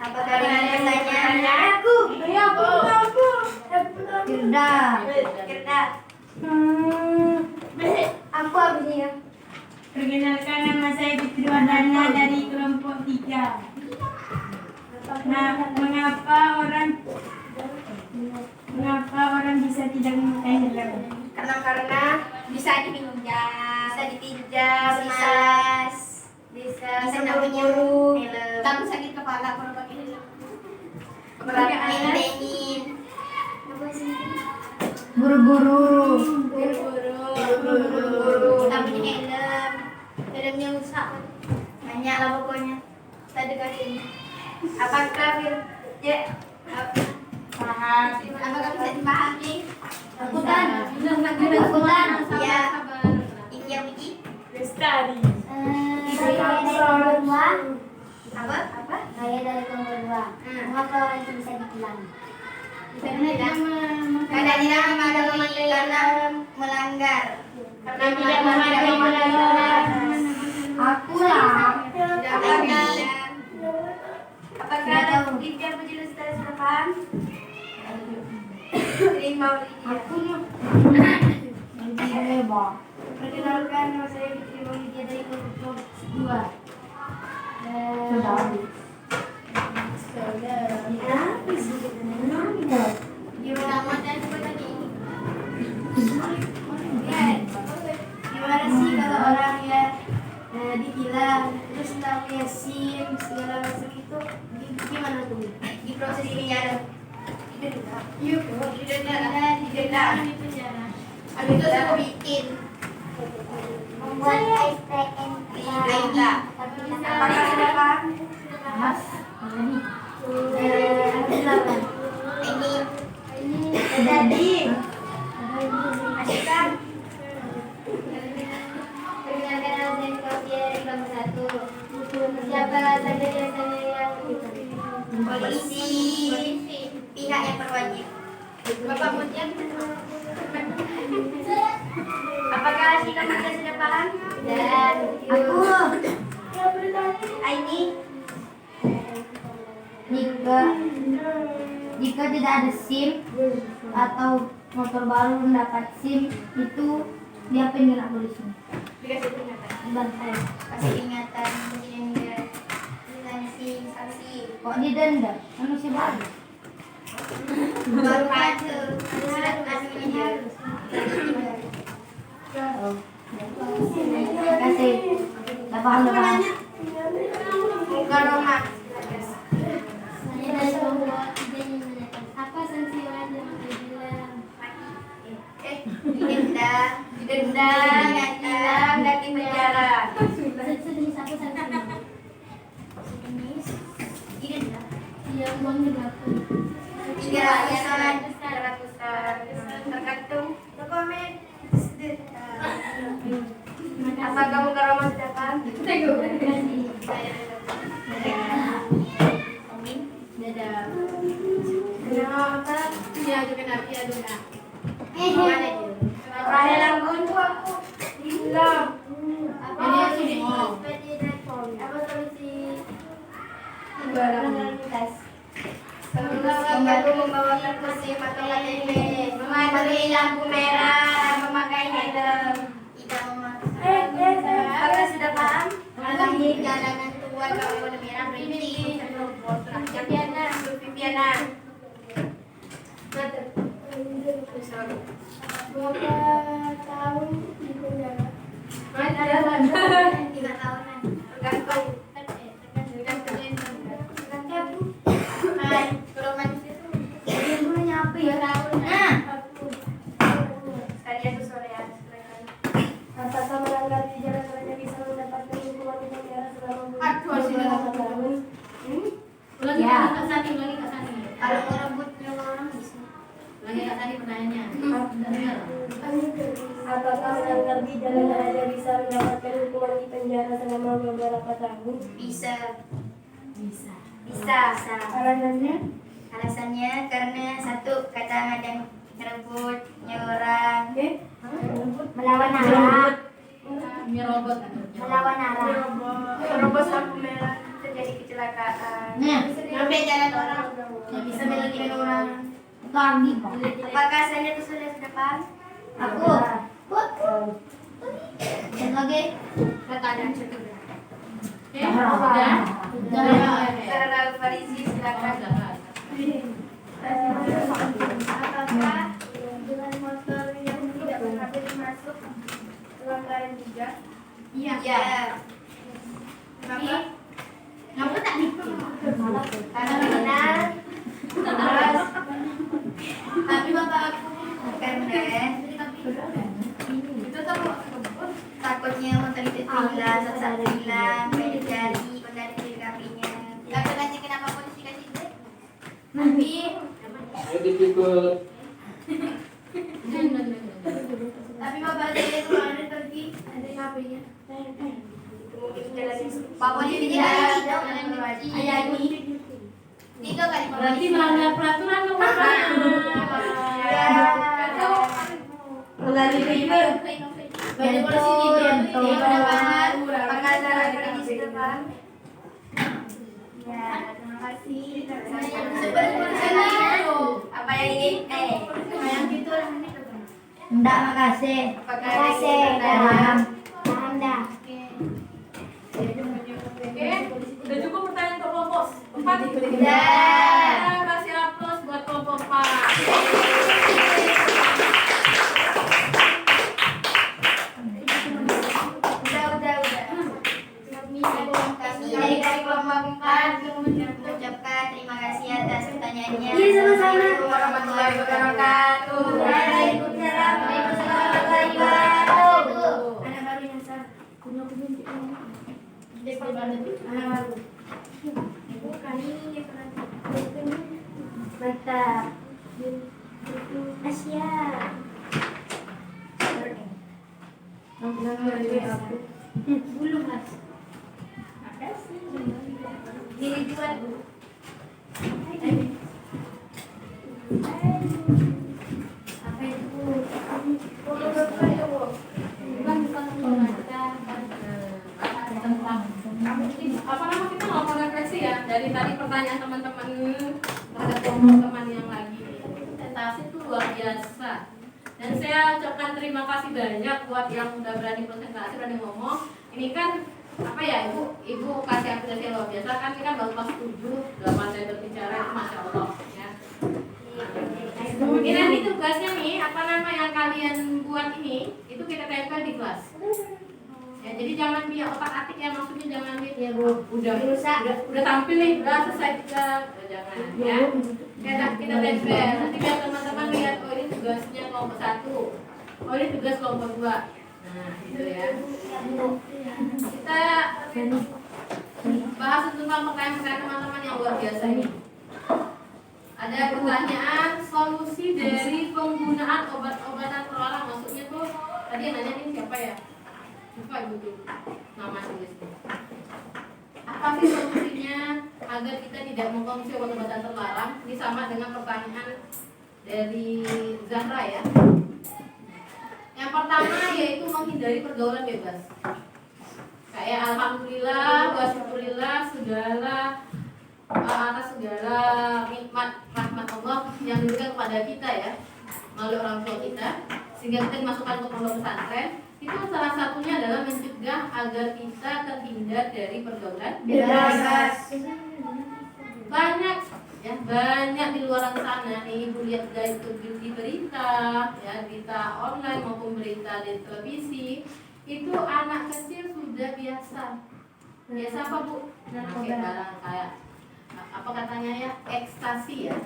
Apakah dengan bertanya? Aku. Firda. Kerda. Aku abisnya. perkenalkan nama saya Fitri Wardana dari kelompok 3. Nah, mengapa orang bisa tidak memakai helm? Karena bisa dipinjam, bisa menyuruh, takut sakit kepala kalau pakai helm. Mentengin, Buru-buru. tapi helmnya rusak, banyak lah pokoknya. Saya dekatin. Apakah paham? Apakah bisa dipahami? Takutan. Takutan. Ya. Ini yang begini. Lestari. Saya dari kelompok 2. Apa? Saya dari kelompok 2. Mengapa orang itu bisa ditilang? Karena tidak mematuhi karena melanggar. Karena Tidak memakai helm. Aku lah. Tidak melanggar. Apakah ada bukti yang menjelaskan dari depan? Terima Aku nih. Nanti hebat. Perkenalkan, nama saya Fitri Maulidya dari kelompok 2. Sudah habis. Gimana sih kalau orang ya ditilang terus nggak punya SIM segala macam itu gimana tuh? Di proses penjara. Habis itu saya bikin Membuat ice pack and Aida. Apakah sudah paham? Mas, ini. Ini Jadi, Asyikkan. Perkenalkan nama saya Sofia dari kelompok 1. Siapa saja biasanya yang polisi, pihak yang berwajib. Bapak Mutia. Apakah Asyika Mutia sudah paham? dan Aku Ini jika tidak ada SIM atau motor baru mendapat SIM itu diapain kena polisi? Dikasih peringatan. Dibantai. kasih ingatan hingga sanksi. Kok didenda? Manusia baru. Baru ada surat aslinya. Oh. Terima kasih. Udah paham, udah paham. Muka Roma. saya dari kelompok 3 yang menanyakan apa sanksi yang ada bilang Didenda, Hilang dan di penjara. sejenis apa sanksinya? sejenis didenda. Yang uangnya berapa? 300-an. Tergantung dokumen. Apakah Muka Roma sudah paham? Dadah. Nama apa? Iya, juga nabi aduna. Rahel Anggun. Hilang. Ini sini. Apa solusi Barang. Membantu membawakan kursi atau KTP, mematuhi lampu merah, memakai helm, tidak memakai. Apakah sudah paham? Mengalami jalanan tua kalau warna merah berhenti. Viviana. berapa tahun di penjara? 3 tahunan. Tergantung. Hai, kalau manusia itu Ilmunya apa ya? Sekalian tuh sore ya. Apakah melanggar di jalan raya bisa mendapatkan hukuman di penjara selama beberapa tahun? Ulangi Ya. Kak Sani, ulangi Kak Sani. kalau merebut nyawa orang bisa. Ulangi Kak Sani pertanyaannya. Dengar. Apakah melanggar di jalan raya bisa mendapatkan hukuman di penjara selama beberapa tahun? Bisa. Bisa. Alasannya? Alasannya karena satu kata yang merebut nyawa orang. Melawan arah. Ini robot. Melawan arah. Terobos lampu merah terjadi kecelakaan. Nah, Sampai jalan orang. Yang bisa melalui orang. lagi Pak. Apakah saya itu sudah paham? Aku. Dan lagi. Pertanyaan cukup. Oke, sudah. Sudah. Saudara Farizi silakan. Apakah dengan motor yang tidak pernah masuk pelanggaran juga? Iya. Kenapa? Kamu tak bikin. Karena benar. Terus Tapi bapak aku Karena itu sama takutnya motor itu hilang, saat hilang, banyak jari, kendali TKP-nya. Gak pernah ngasih kenapa polisi kasih duit? Tapi tapi bapak saya itu ada pergi ada HP-nya. Mungkin jelasin. Pak polisi jalan berwajib. ayah ini Tiga kali berarti melanggar peraturan dong bapak. Melalui paper. Bagi polisi dia Apakah salah polisi sudah paham? Ya, terima kasih. Apa yang ingin? Yang gitu Enggak, makasih. apakah Makasih. Paham. Paham dah. Oke, udah cukup pertanyaan untuk kelompok 4. Udah. Kasih aplaus buat kelompok 4. Udah. Kami dari kelompok 4 mengucapkan terima kasih atas pertanyaan pertanyaannya. Iya, sama-sama. Warahmatullahi wabarakatuh. Waalaikumsalam warahmatullahi wabarakatuh. Anak baru yang sah. Punya aku bintik ini. Anak baru. Bukan ini yang pernah. Mantap. Asia. Belum mas. Ini jual. Apa itu? Apa nama kita ngomong refleksi ya dari tadi pertanyaan teman-teman terhadap teman-teman yang lagi presentasi itu luar biasa, dan saya ucapkan terima kasih banyak buat yang udah berani presentasi, berani ngomong. Ini kan apa ya, ibu kasih apresiasi luar biasa kan, ini kan baru kelas 7 dalam saya berbicara itu masya Allah ya. Ini nanti tugasnya nih, apa nama yang kalian buat ini itu kita tempel di kelas. Ya, jadi jangan dia otak-atik ya, maksudnya jangan dia Ya Bu. udah tampil nih, udah selesai kita, jangan ya. Kita tempel. Nanti biar teman-teman lihat, oh ini tugasnya kelompok 1. Oh ini tugas kelompok 2. Nah, gitu ya. Kita bahas tentang pertanyaan-pertanyaan teman-teman yang luar biasa ini. Ada pertanyaan solusi dari penggunaan obat-obatan terlarang. Maksudnya tuh tadi yang nanya ini siapa ya? Lupa ibu tuh nama tulisnya. Apa sih solusinya agar kita tidak mengkonsumsi obat-obatan terlarang? Ini sama dengan pertanyaan dari Zahra ya. Yang pertama yaitu menghindari pergaulan bebas. Kayak alhamdulillah, wasyukurillah, segala atas segala nikmat rahmat Allah yang diberikan kepada kita ya melalui orang tua kita, sehingga kita dimasukkan ke pondok pesantren. Itu salah satunya adalah mencegah agar kita terhindar dari pergaulan Bebas. Banyak ya, banyak di luar sana nih ibu lihat dari di berita ya, berita online maupun berita di televisi, itu anak kecil sudah biasa apa Bu? Pakai barang kayak apa katanya ya, ekstasi ya,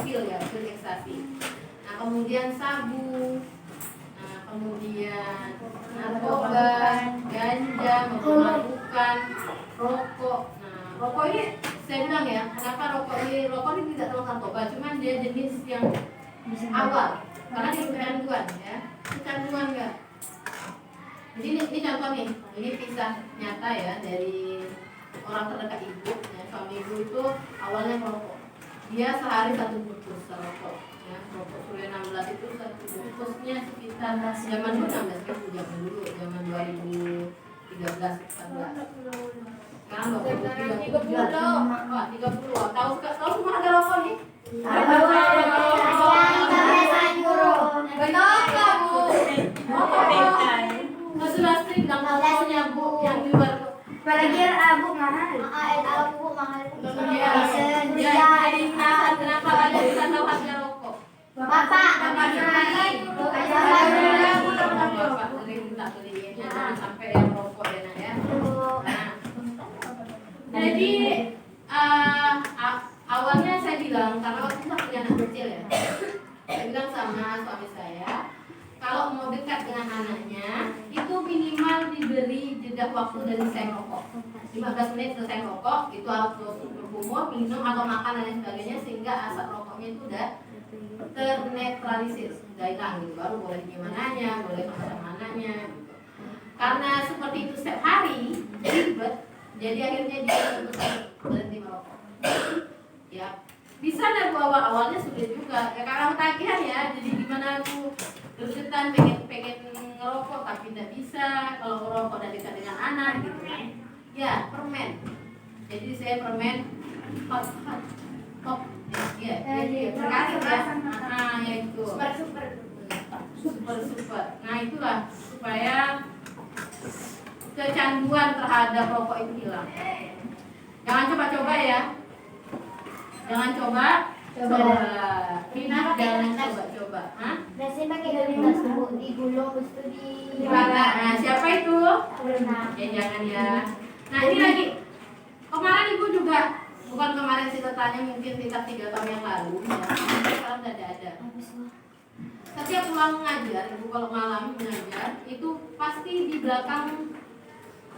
pil ya, pil ekstasi. Nah kemudian sabu, kemudian narkoba, ganja, mabuk-mabukan, rokok. Nah, rokok ini saya bilang ya, kenapa rokok ini tidak terlalu narkoba, cuman dia jenis yang awal, karena dia kecanduan ya, kecanduan enggak. Jadi ini contoh nih, ini kisah nyata ya dari orang terdekat ibu. Ya, suami ibu itu awalnya merokok, dia sehari 1 bungkus rokok. Ya, rokok Surya 16 itu 1 bungkusnya sekitar zaman dulu 16.000 zaman 2013 14. Sekarang 30. Tahu semua ada rokok nih? Betapa Bu? Sudah sering bilang rokoknya Bu yang di luar. Apalagi abu mahal. Kenapa ada bisa tahu harga rokok? Bapak, Jangan sampai yang rokok ya nak ya. Nah, jadi awalnya saya bilang, karena waktu itu saya punya anak kecil ya, saya bilang sama suami saya, kalau mau dekat dengan anaknya itu minimal diberi jeda waktu dari selesai rokok 15 menit selesai rokok, itu harus berkumur, minum atau makan dan lain sebagainya, sehingga asap rokoknya itu udah ternetralisir, udah hilang gitu, baru boleh nyamananya, boleh makan-makanannya gitu. Karena seperti itu setiap hari ribet, jadi akhirnya dia berhenti merokok. Ya bisa dari awalnya sulit juga ya, karena tagihan ya, jadi gimana aku gergetan pengen ngerokok tapi tidak bisa kalau ngerokok dan dekat dengan anak gitu kan ya. Permen, jadi saya permen hot ya berkasih ya, ya itu super. Nah itulah supaya kecanduan terhadap rokok itu hilang. Jangan coba-coba ya, jangan coba. Rina jangan coba-coba. Biasanya pakai galitas Bu, digulung terus itu Dibakar. Nah, siapa itu? Ya jangan ya. Nah ini lagi, kemarin ibu juga bukan kemarin sih tanya mungkin sekitar 3 tahun yang lalu ya, sekarang udah ada. Setiap pulang mengajar, ibu kalau malam mengajar itu pasti di belakang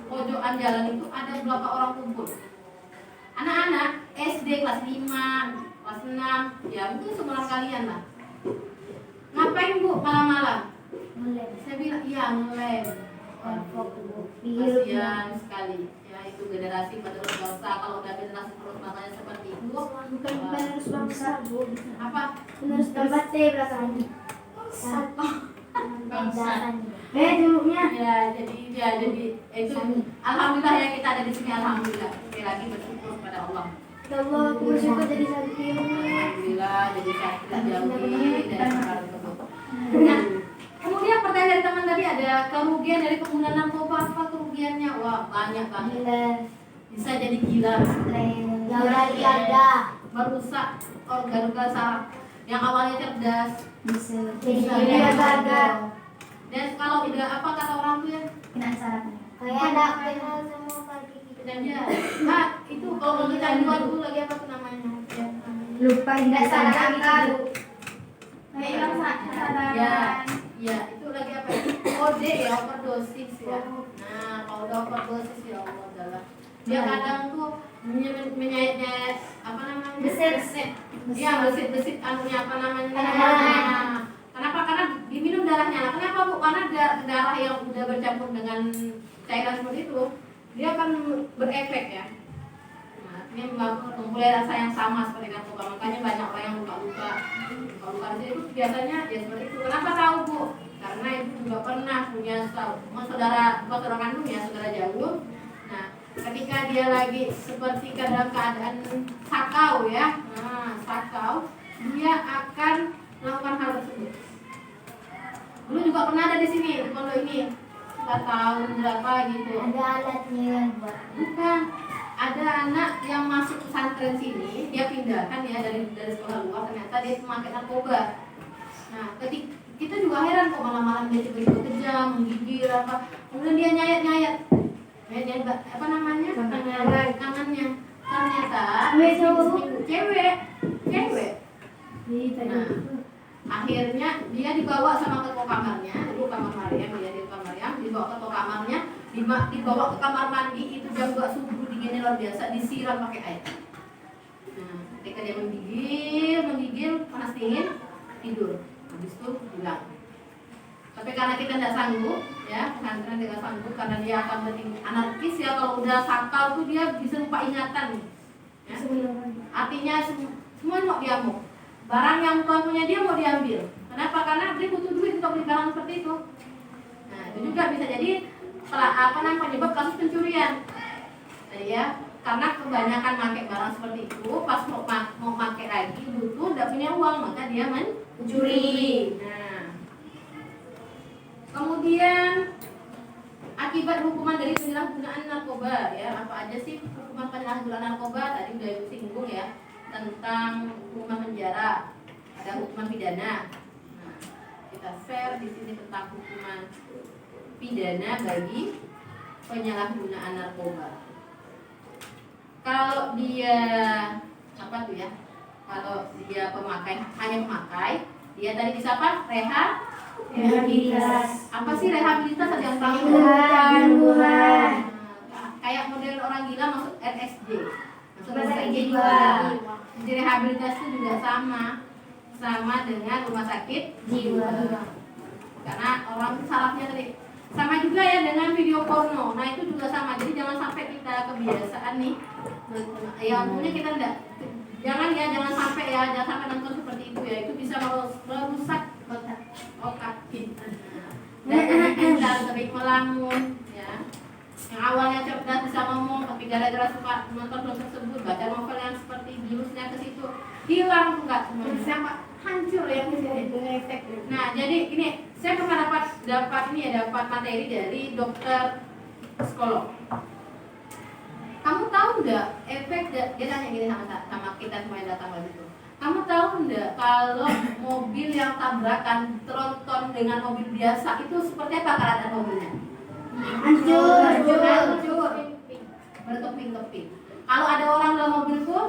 pojokan jalan itu ada beberapa orang kumpul. Anak-anak SD kelas 5, kelas 6, ya mungkin seumuran kalian lah. Ngapain bu malam-malam? Saya bilang iya ngelem. Kasihan sekali. Ya itu generasi penerus bangsa. Kalau udah generasi penerus bangsanya seperti itu, Bukan penerus bangsa, Bu. apa? Penerus tempat belakang. Bangsa. Dulunya. Ya jadi itu alhamdulillah ya kita ada di sini, alhamdulillah. Sekali lagi bersyukur kepada Allah. Ya Allah, aku bersyukur jadi santri. Alhamdulillah jadi santri jauhi dari perkara tersebut. Nah, kemudian pertanyaan dari teman tadi ada kerugian dari penggunaan narkoba, apa kerugiannya? Wah banyak banget. Gila. Bisa jadi gila, Yang lagi ada. merusak organ-organ saraf yang awalnya cerdas. Bisa. Jadi Gila gagal. Dan kalau udah apa kata orang tuh ya, Kena sarafnya. Kayak ada kenal semua pagi gitu. dan dia, itu kalau kecanduan tuh lagi apa tuh namanya? Lupa indah Dasar saraf akal. Kayak hilang Ya, kesadaran. ya itu lagi apa? OD ya, overdosis ya. Nah, kalau udah overdosis ya Allah adalah dia kadang tuh menyayat apa namanya? Besit. Iya, besit anunya apa namanya? Darah. Nah, kenapa? Karena diminum darahnya. Nah, kenapa bu? Karena darah yang udah bercampur dengan cairan seperti itu, dia akan berefek ya. Nah, ini mempunyai rasa yang sama seperti narkoba. Makanya banyak orang yang luka-luka. Luka itu biasanya ya seperti itu. Kenapa tahu bu? Karena ibu juga pernah punya saudara kandung ya, saudara jauh. Nah, ketika dia lagi seperti dalam keadaan sakau ya, sakau, dia akan melakukan hal tersebut. Dulu juga pernah ada di sini, di pondok ini, 4 tahun berapa gitu. Ada alatnya yang buat. Bukan, ada anak yang masuk pesantren sini, dia pindahkan ya dari sekolah luar, ternyata dia memakai narkoba. Nah, kita juga heran kok malam-malam dia tiba-tiba kejam, menggigil apa, kemudian dia nyayat apa namanya? Tangannya. Ternyata cewek. Nah, akhirnya dia dibawa sama ketua kamarnya, dulu kamar Maryam, dia di kamar Maryam, dibawa ke ketua kamarnya, dibawa ke kamar mandi itu jam 2 subuh dinginnya luar biasa, disiram pakai air. Nah, ketika dia menggigil, panas dingin, tidur. Habis itu pulang. Tapi karena kita tidak sanggup, ya pesantren tidak sanggup karena dia akan bertindak anarkis ya, kalau udah sakal tuh dia bisa lupa ingatan. Ya. Artinya semua mau diamuk. Barang yang bukan punya dia mau diambil. Kenapa? Karena dia butuh duit untuk beli barang seperti itu. Nah, itu juga bisa jadi penyebab kasus pencurian. Nah, ya, karena kebanyakan pakai barang seperti itu, pas mau pakai lagi butuh, tidak punya uang, maka dia mencuri. Nah, kemudian akibat hukuman dari penyalahgunaan narkoba ya, apa aja sih hukuman penyalahgunaan narkoba? Tadi udah ibu singgung ya, tentang hukuman penjara, ada hukuman pidana. Nah, kita share di sini tentang hukuman pidana bagi penyalahgunaan narkoba. Kalau dia apa tuh ya? Kalau dia hanya pemakai, dia tadi bisa apa? Rehabilitas. Apa sih rehabilitas? Ada yang tahu? Penyembuhan. Kayak model orang gila masuk RSJ. Masuk Rumah sakit RSJ jiwa. Jadi rehabilitas itu juga sama dengan rumah sakit jiwa. Karena orang salahnya tadi sama juga ya dengan video porno. Nah itu juga sama. Jadi jangan sampai kita kebiasaan nih. Ya umumnya kita jangan sampai nonton seperti itu ya. Itu bisa merusak otak kita. Dan pintar, sering melamun ya. Yang awalnya cerdas bisa ngomong, tapi gara-gara suka nonton film tersebut, baca novel yang seperti jurusnya ke situ, hilang tuh nggak semuanya, hancur ya efek. Nah jadi ini saya pernah dapat materi dari dokter psikolog. Kamu tahu nggak efek dia tanya gini sama kita semua yang datang lagi itu. Kamu tahu nggak kalau mobil yang tabrakan tronton dengan mobil biasa itu seperti apa keadaan mobilnya? Hancur. Berkeping-keping. Kalau ada orang dalam mobilku,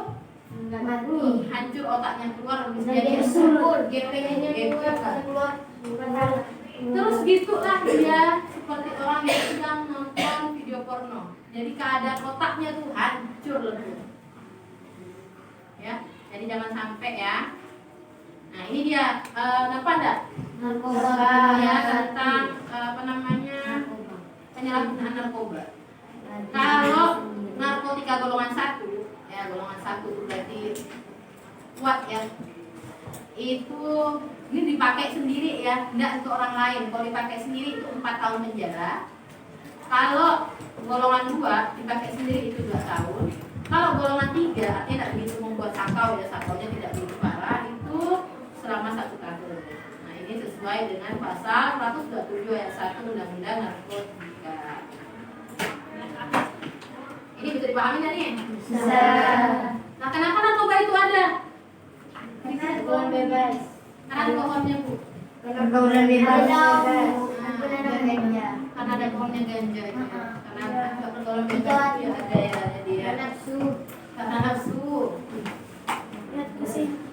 Mati. hancur otaknya keluar, Jadi jadi kesumur. gepengnya keluar. Terus gitulah dia seperti orang yang sedang nonton video porno. Jadi keadaan otaknya tuh hancur lebur. Ya, jadi jangan sampai ya. Nah ini dia, apa enggak? Narkoba. Ya tentang apa namanya penyalahgunaan narkoba. Kalau narkotika golongan 1, ya golongan 1 itu berarti kuat ya. Itu ini dipakai sendiri ya, enggak untuk orang lain. Kalau dipakai sendiri itu 4 tahun penjara. Kalau golongan 2 dipakai sendiri itu 2 tahun. Kalau golongan 3 artinya tidak begitu membuat sakau ya, sakaunya tidak begitu parah, itu selama 1 tahun. Nah ini sesuai dengan pasal 127 ayat 1 Undang-Undang Narkotika. Ini bisa dipahami nggak nih? Bisa. Nah kenapa narkoba itu ada? Pergaulan bebas. Karena ada pohonnya bu. Pergaulan bebas. Karena ada pohonnya ganja itu. Karena ada pergaulan bebas itu ya ada ya dia. Karena nafsu.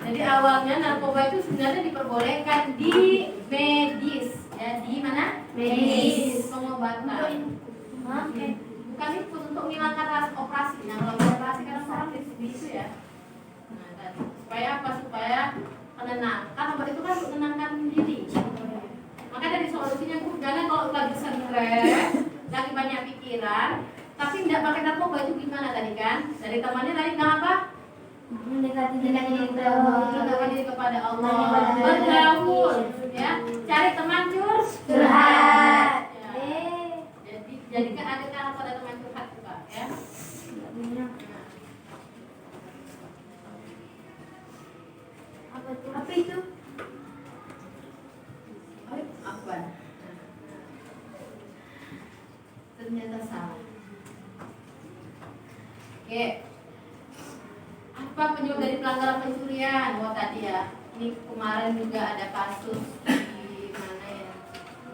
Jadi awalnya narkoba itu sebenarnya diperbolehkan di medis, ya di mana? Medis. Pengobatan. Bukan itu untuk menghilangkan rasa operasi. Nah kalau operasi kan orang itu ya. Nah, tadi. Supaya apa? Supaya menenang. Kan obat itu kan untuk menenangkan diri. Makanya dari solusinya jangan kalau lagi stres, lagi banyak pikiran, tapi tidak pakai narkoba itu gimana tadi kan? Dari temannya tadi bilang apa? Mendekati Diri kepada Allah, bergaul, ya, cari teman curhat. Ya. Jadi jadikan ada cara pada teman curhat juga, ya. Apa itu? Apa? Ternyata salah. Oke. Apa penyebab dari pelanggaran pencurian? Oh tadi ya. Ini kemarin juga ada kasus di mana ya?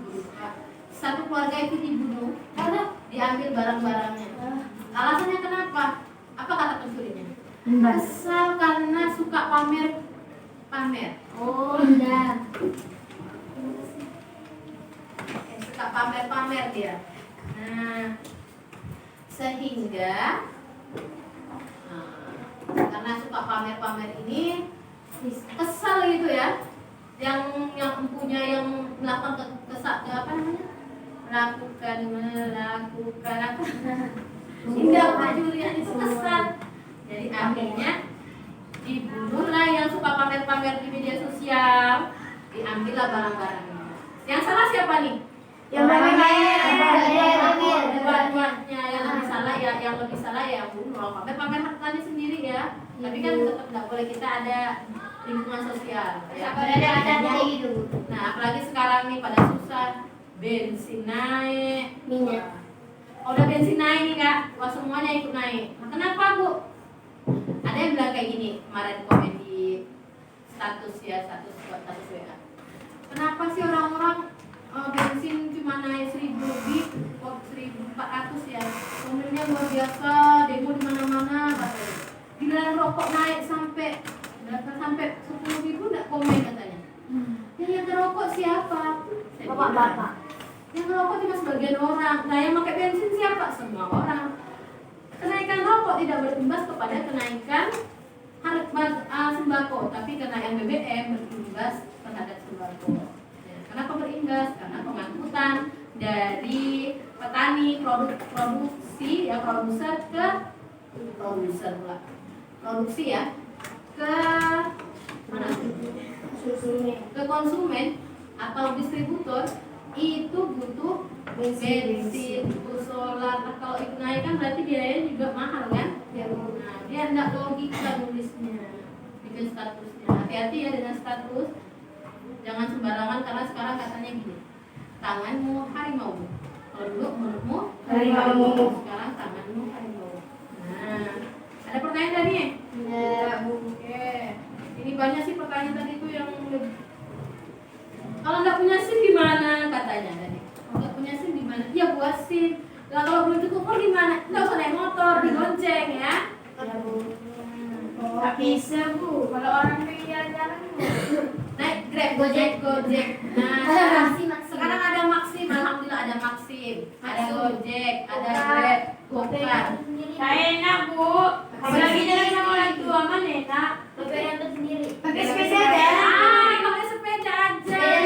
Lupa. Satu keluarga itu dibunuh karena diambil barang-barangnya. Alasannya kenapa? Apa kata pencurinya? Kesal karena suka pamer. Oh, enggak. Suka pamer dia. Nah, sehingga karena suka pamer ini kesal gitu ya, yang punya yang melakukan apa namanya, melakukan apa tindak pencurian itu kesal. Jadi akhirnya dibunuhlah yang suka pamer di media sosial, diambillah barang-barangnya. Yang salah siapa nih? Yang Dua-duanya yang lebih salah ya, yang bunuh. Pamer hartanya sendiri ya. Tapi kan tetap nggak boleh, kita ada lingkungan sosial. Ya. Nah apalagi sekarang nih pada susah, bensin naik, Minyak. udah bensin naik nih kak, wah semuanya ikut naik. Nah, kenapa bu? Ada yang bilang kayak gini kemarin komen di status WA. Kenapa sih orang-orang bensin cuma naik 1.000 lebih, kok 1.400 ya? Komennya luar biasa, demo di mana-mana katanya. Giliran rokok naik sampai 10.000 nggak komen katanya. Yang ngerokok siapa? Bapak-bapak. Yang ngerokok cuma sebagian orang. Nah yang pakai bensin siapa? Semua orang. Kenaikan rokok tidak berimbas kepada kenaikan sembako, tapi kenaikan BBM berimbas terhadap sembako. Ya, kenapa berimbas? Karena pengangkutan dari petani produksi ya, produser ke produksi ya, ke mana? Ke konsumen atau distributor itu butuh bensin, butuh solar. Nah, kalau itu naik kan berarti biayanya juga mahal kan? Ya, nah, dia tidak logika nulisnya, bikin statusnya. Hati-hati ya dengan status, jangan sembarangan karena sekarang katanya gini, tanganmu harimau. Kalau dulu menurutmu Harimau. sekarang tanganmu harimau. Nah, ada pertanyaan tadi? Oke, ini banyak sih pertanyaan tadi itu yang kalau nggak punya SIM gimana katanya tadi? Nggak punya SIM gimana? Ya buat SIM. Lah kalau belum cukup gimana? Nggak usah naik motor, digonceng ya. bisa Bu, kalau orang pengen jalan-jalan Bu. Naik Grab, Gojek. Nah, sekarang ada Maxim, alhamdulillah ada Maxim, ada Gojek, ada Grab, Gokar. Saya enak Bu, apalagi jalan sama orang tua mana enak. Pakai yang tersendiri. Pakai sepeda ya? Pakai sepeda aja. Pakai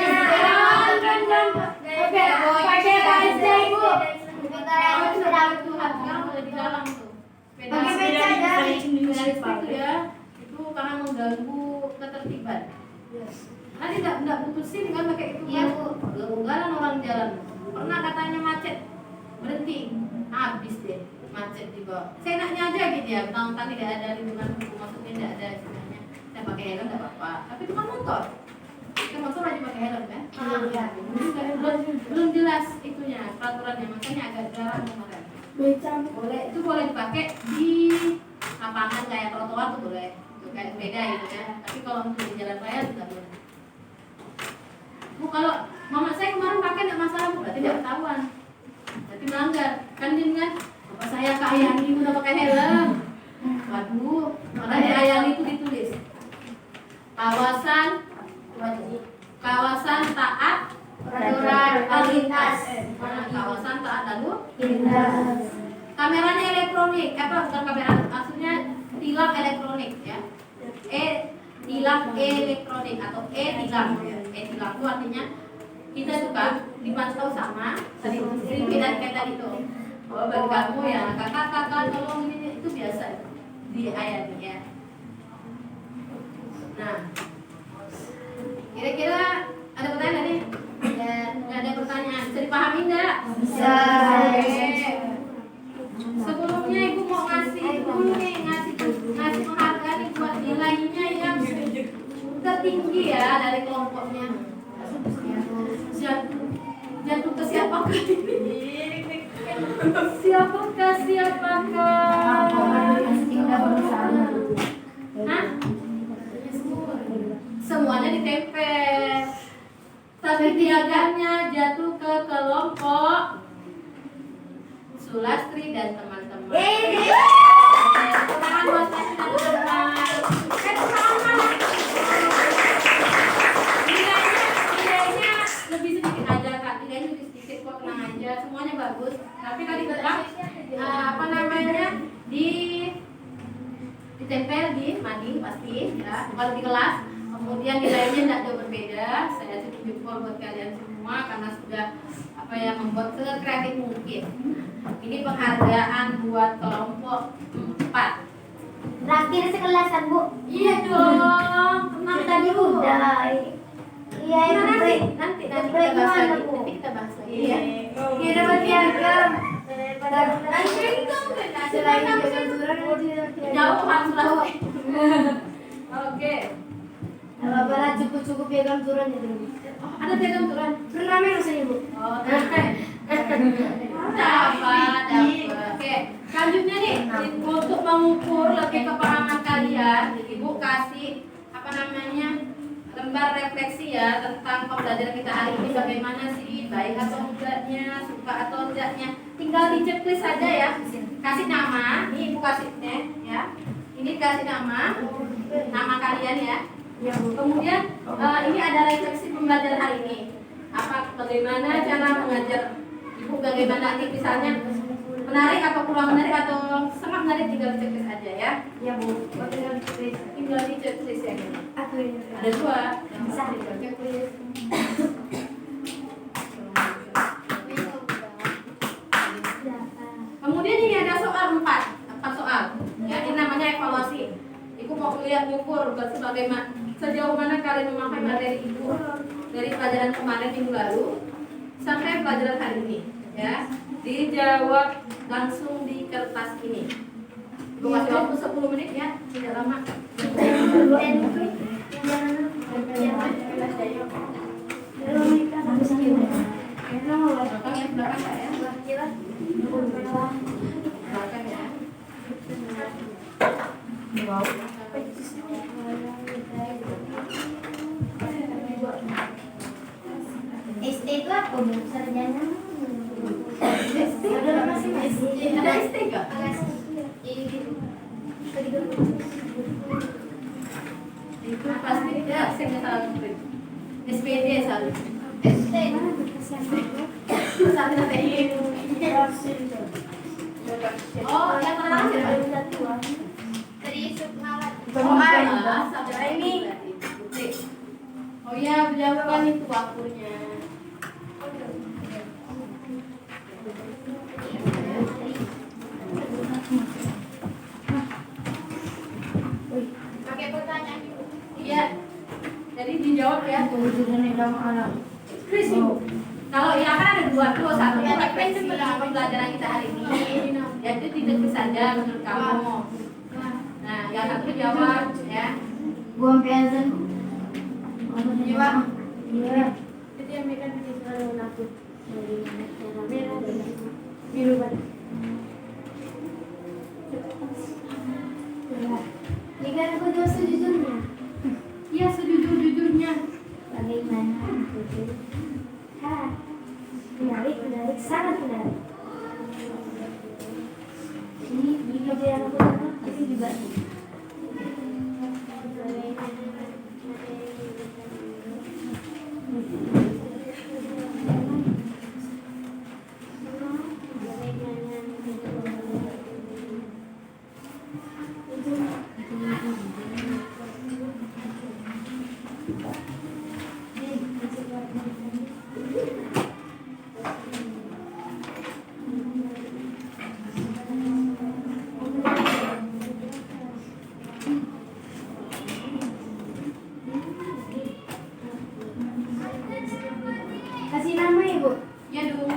aja Bu. Sekarang udah di dalam tuh. Pakai sepeda aja. Itu ya, itu karena mengganggu ketertiban. Nanti enggak butuh SIM kan pakai itu. Iya, Bu. Ugal-ugalan orang jalan. Pernah katanya macet, berhenti, habis deh macet di bawah. Seenaknya aja gitu ya, tentang tidak ada lingkungan hukum, maksudnya tidak ada istilahnya. Saya pakai helm nggak apa-apa, tapi itu kan motor. Kan motor aja pakai helm kan? Iya. Belum jelas itunya peraturannya, makanya agak jarang kemarin. Boleh dipakai di lapangan kayak trotoar tuh boleh, tuh kayak sepeda gitu ya. Tapi kalau untuk di jalan raya tidak boleh. Bu, kalau mama saya kemarin pakai nggak masalah Bu, berarti tidak ketahuan, berarti melanggar. Kan dia kan, bapak saya Kak Ayani udah pakai helm. Waduh, karena di ayam itu ditulis kawasan taat Peraturan lalu lintas. kawasan taat lalu Lintas. kameranya elektronik, bukan kamera, maksudnya tilang elektronik ya. Tilang elektronik atau tilang. Tilang itu artinya kita suka dipantau sama sertifikat kayak tadi itu. Oh, bagi kamu ya kakak tolong ini itu biasa di ayat ya. Nah, kira-kira ada pertanyaan nih? Nggak ada pertanyaan, bisa dipahami nggak? Bisa. Oke. Sebelumnya ibu mau ngasih dulu nih, ngasih penghargaan nih buat nilainya yang tertinggi ya dari kelompoknya. Jatuh ke siapakah ini? Siapakah? Hah? Semuanya ditempel. Tapi piagamnya jatuh ke kelompok Sulastri dan teman-teman. Tangan buat Sulastri dan teman-teman. Tangan mana? Nilainya lebih sedikit aja Kak. Nilainya lebih sedikit kok, tenang aja. Semuanya bagus. Tapi tadi bilang ditempel di mading pasti ya. Kalau di kelas. Kemudian nilainya tidak jauh berbeda. Saya cukup jempol buat kalian semua karena sudah membuat sekreatif mungkin. Ini penghargaan buat kelompok 4. Terakhir sekelasan Bu. Iya dong. Tenang Tadi dulu. udah. Iya itu Nanti kita break bahas mana, lagi. Bu? Nanti kita bahas lagi ya. Iya dapat piagam. Selain jaga Jauhan Sulawesi. Oke. Kalau cukup piagam turun itu. Oh, ada piagam turun. Turnamen rasanya Bu. Oh, dapat. Oke, selanjutnya nih untuk mengukur lebih kepahaman kalian, Ibu kasih lembar refleksi ya tentang pembelajaran kita hari ini bagaimana sih, baik atau enggaknya, suka atau enggaknya. Tinggal di checklist saja ya. Kasih nama, ini Ibu kasihnya ya. Ini kasih nama kalian ya. Kemudian ini ada refleksi pembelajaran hari ini. Bagaimana cara mengajar Ibu, bagaimana nanti misalnya menarik atau kurang menarik atau sangat menarik, tinggal di checklist aja ya. Ya Bu, Tinggal di checklist ya. Ada 2 yang bisa di checklist. Kemudian ini ada soal 4 soal. Ya, ini namanya evaluasi. Ibu mau lihat ngukur bagaimana sejauh mana kalian memahami materi Ibu dari pelajaran kemarin minggu lalu sampai pelajaran hari ini. Ya, dijawab langsung di kertas ini. Ibu kasih waktu 10 menit ya, tidak lama. Belakang ya, belakang Kak ya. Belakang ya. Wow. SD itu apa Bu? Sarjana. SD ada masing-masing. Ada SD enggak? Tadi Itu pasti dia saya salah tulis. SPD selalu. Mana bekas yang mana? Satu TI. Oh, yang mana siapa? Tadi subhanallah. Oh, sampai ini. Oh ya, berjauhan itu waktunya. Pakai pertanyaan dulu. Iya. Jadi dijawab ya. Kemudian dalam alam. Chris, kalau ya kan ada dua tuh, satu tuh refleksi pembelajaran kita hari ini. Ya itu tidak saja menurut kamu. Nah, yang satu jawab ya. Gua sampai azan. Jawab. Iya. Jadi yang mereka bikin selalu nakut. Merah dan biru kan. Ini kan aku jawab sejujurnya. Iya, sejujur-jujurnya. Bagaimana itu? Menarik, sangat menarik. Ini kerja yang aku dapat, ini juga. Kasih nama ibu. Ya dong.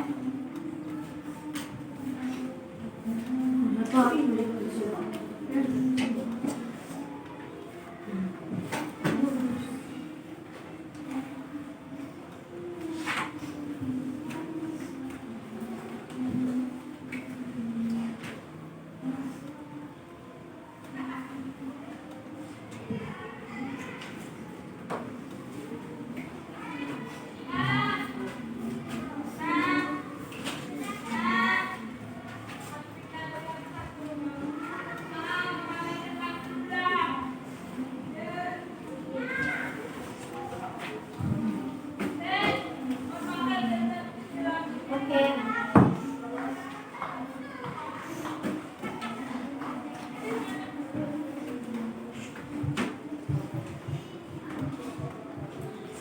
Oke.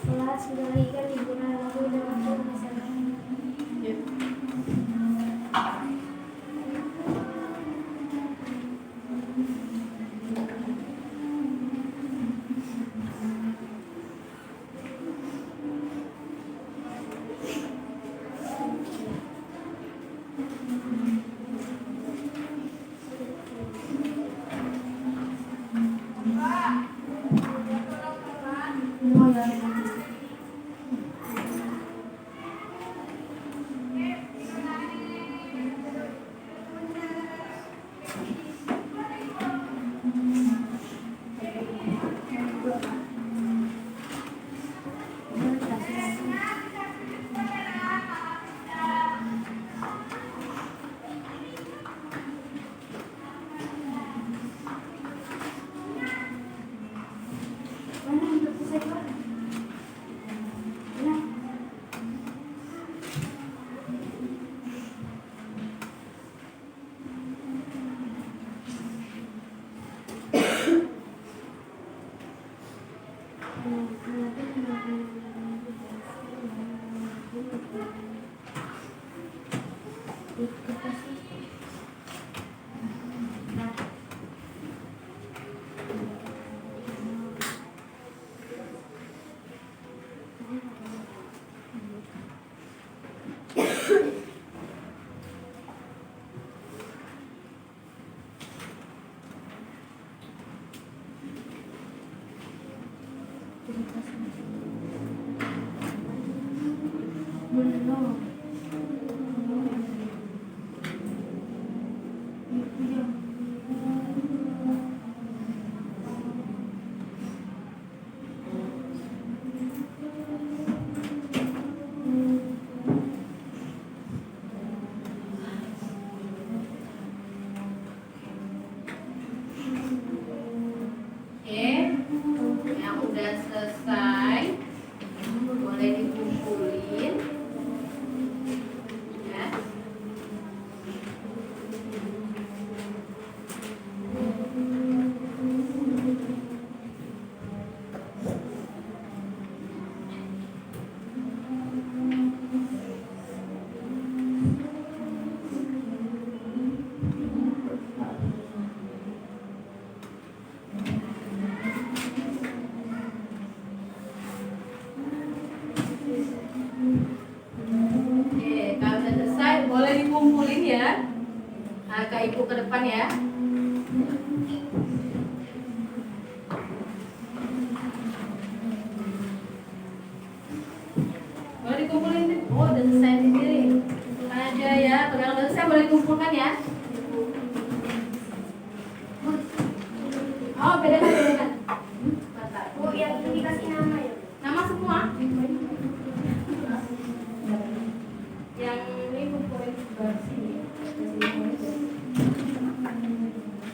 Setelah sudah lagi kan liburan lalu udah waktu misalnya. Ya. Mana untuk selesai Pak? Mana? sudah selesai, boleh dikumpulin. Ya. Oke, kalau sudah selesai boleh dikumpulin ya. Kak Ibu ke depan ya. Boleh dikumpulin. Oh, udah selesai sendiri. Aja ya, kalau udah selesai boleh dikumpulkan ya. Oh, bedakan, bedakan. Bentar. Oh, yang dikasih nama ya? Nama semua. Yang ini kumpulin sebelah sini.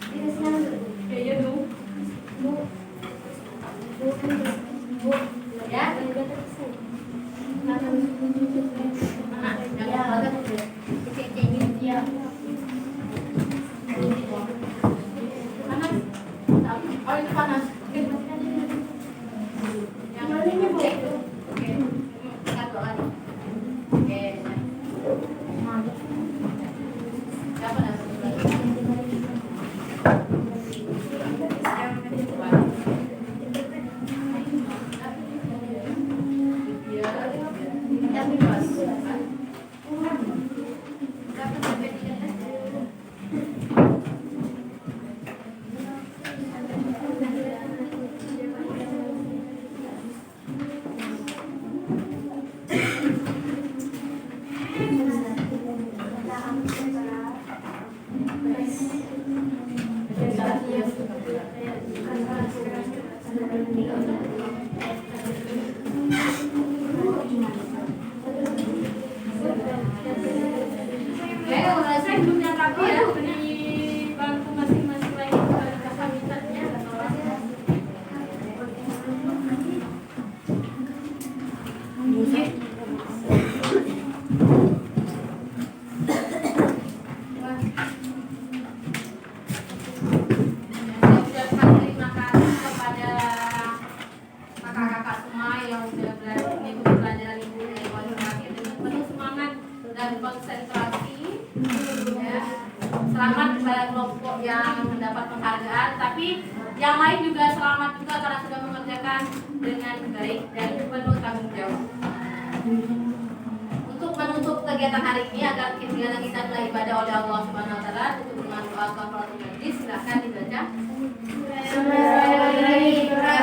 Dikasih nama dulu. Ya, ya dong. Bu. Bu. Bu. Ya. Nama. Mana? Yang lembaga tuh ya. Ya. Panas. Oh, ini panas. Oke. Yang Mana ini, Bu? Oke. Angkat 2 kali. Oke. Siapa dah? Tapi pas. Kalau selesai belum yang rapi ya, di bangku masing-masing lagi ada habitatnya. Musik. Saya ucapkan terima kasih kepada kakak-kakak semua yang sudah mengikuti pelajaran ibu yang hormati dengan penuh semangat dan konsentrasi. Ya. Selamat kepada kelompok yang mendapat penghargaan, tapi yang lain juga selamat juga karena sudah mengerjakan dengan baik dan penuh tanggung jawab. Untuk menutup kegiatan hari ini agar kegiatan kita telah ibadah oleh Allah Subhanahu Wa Taala, tutup dengan doa kafaratul majlis. Silakan dibaca. Bismillahirrahmanirrahim.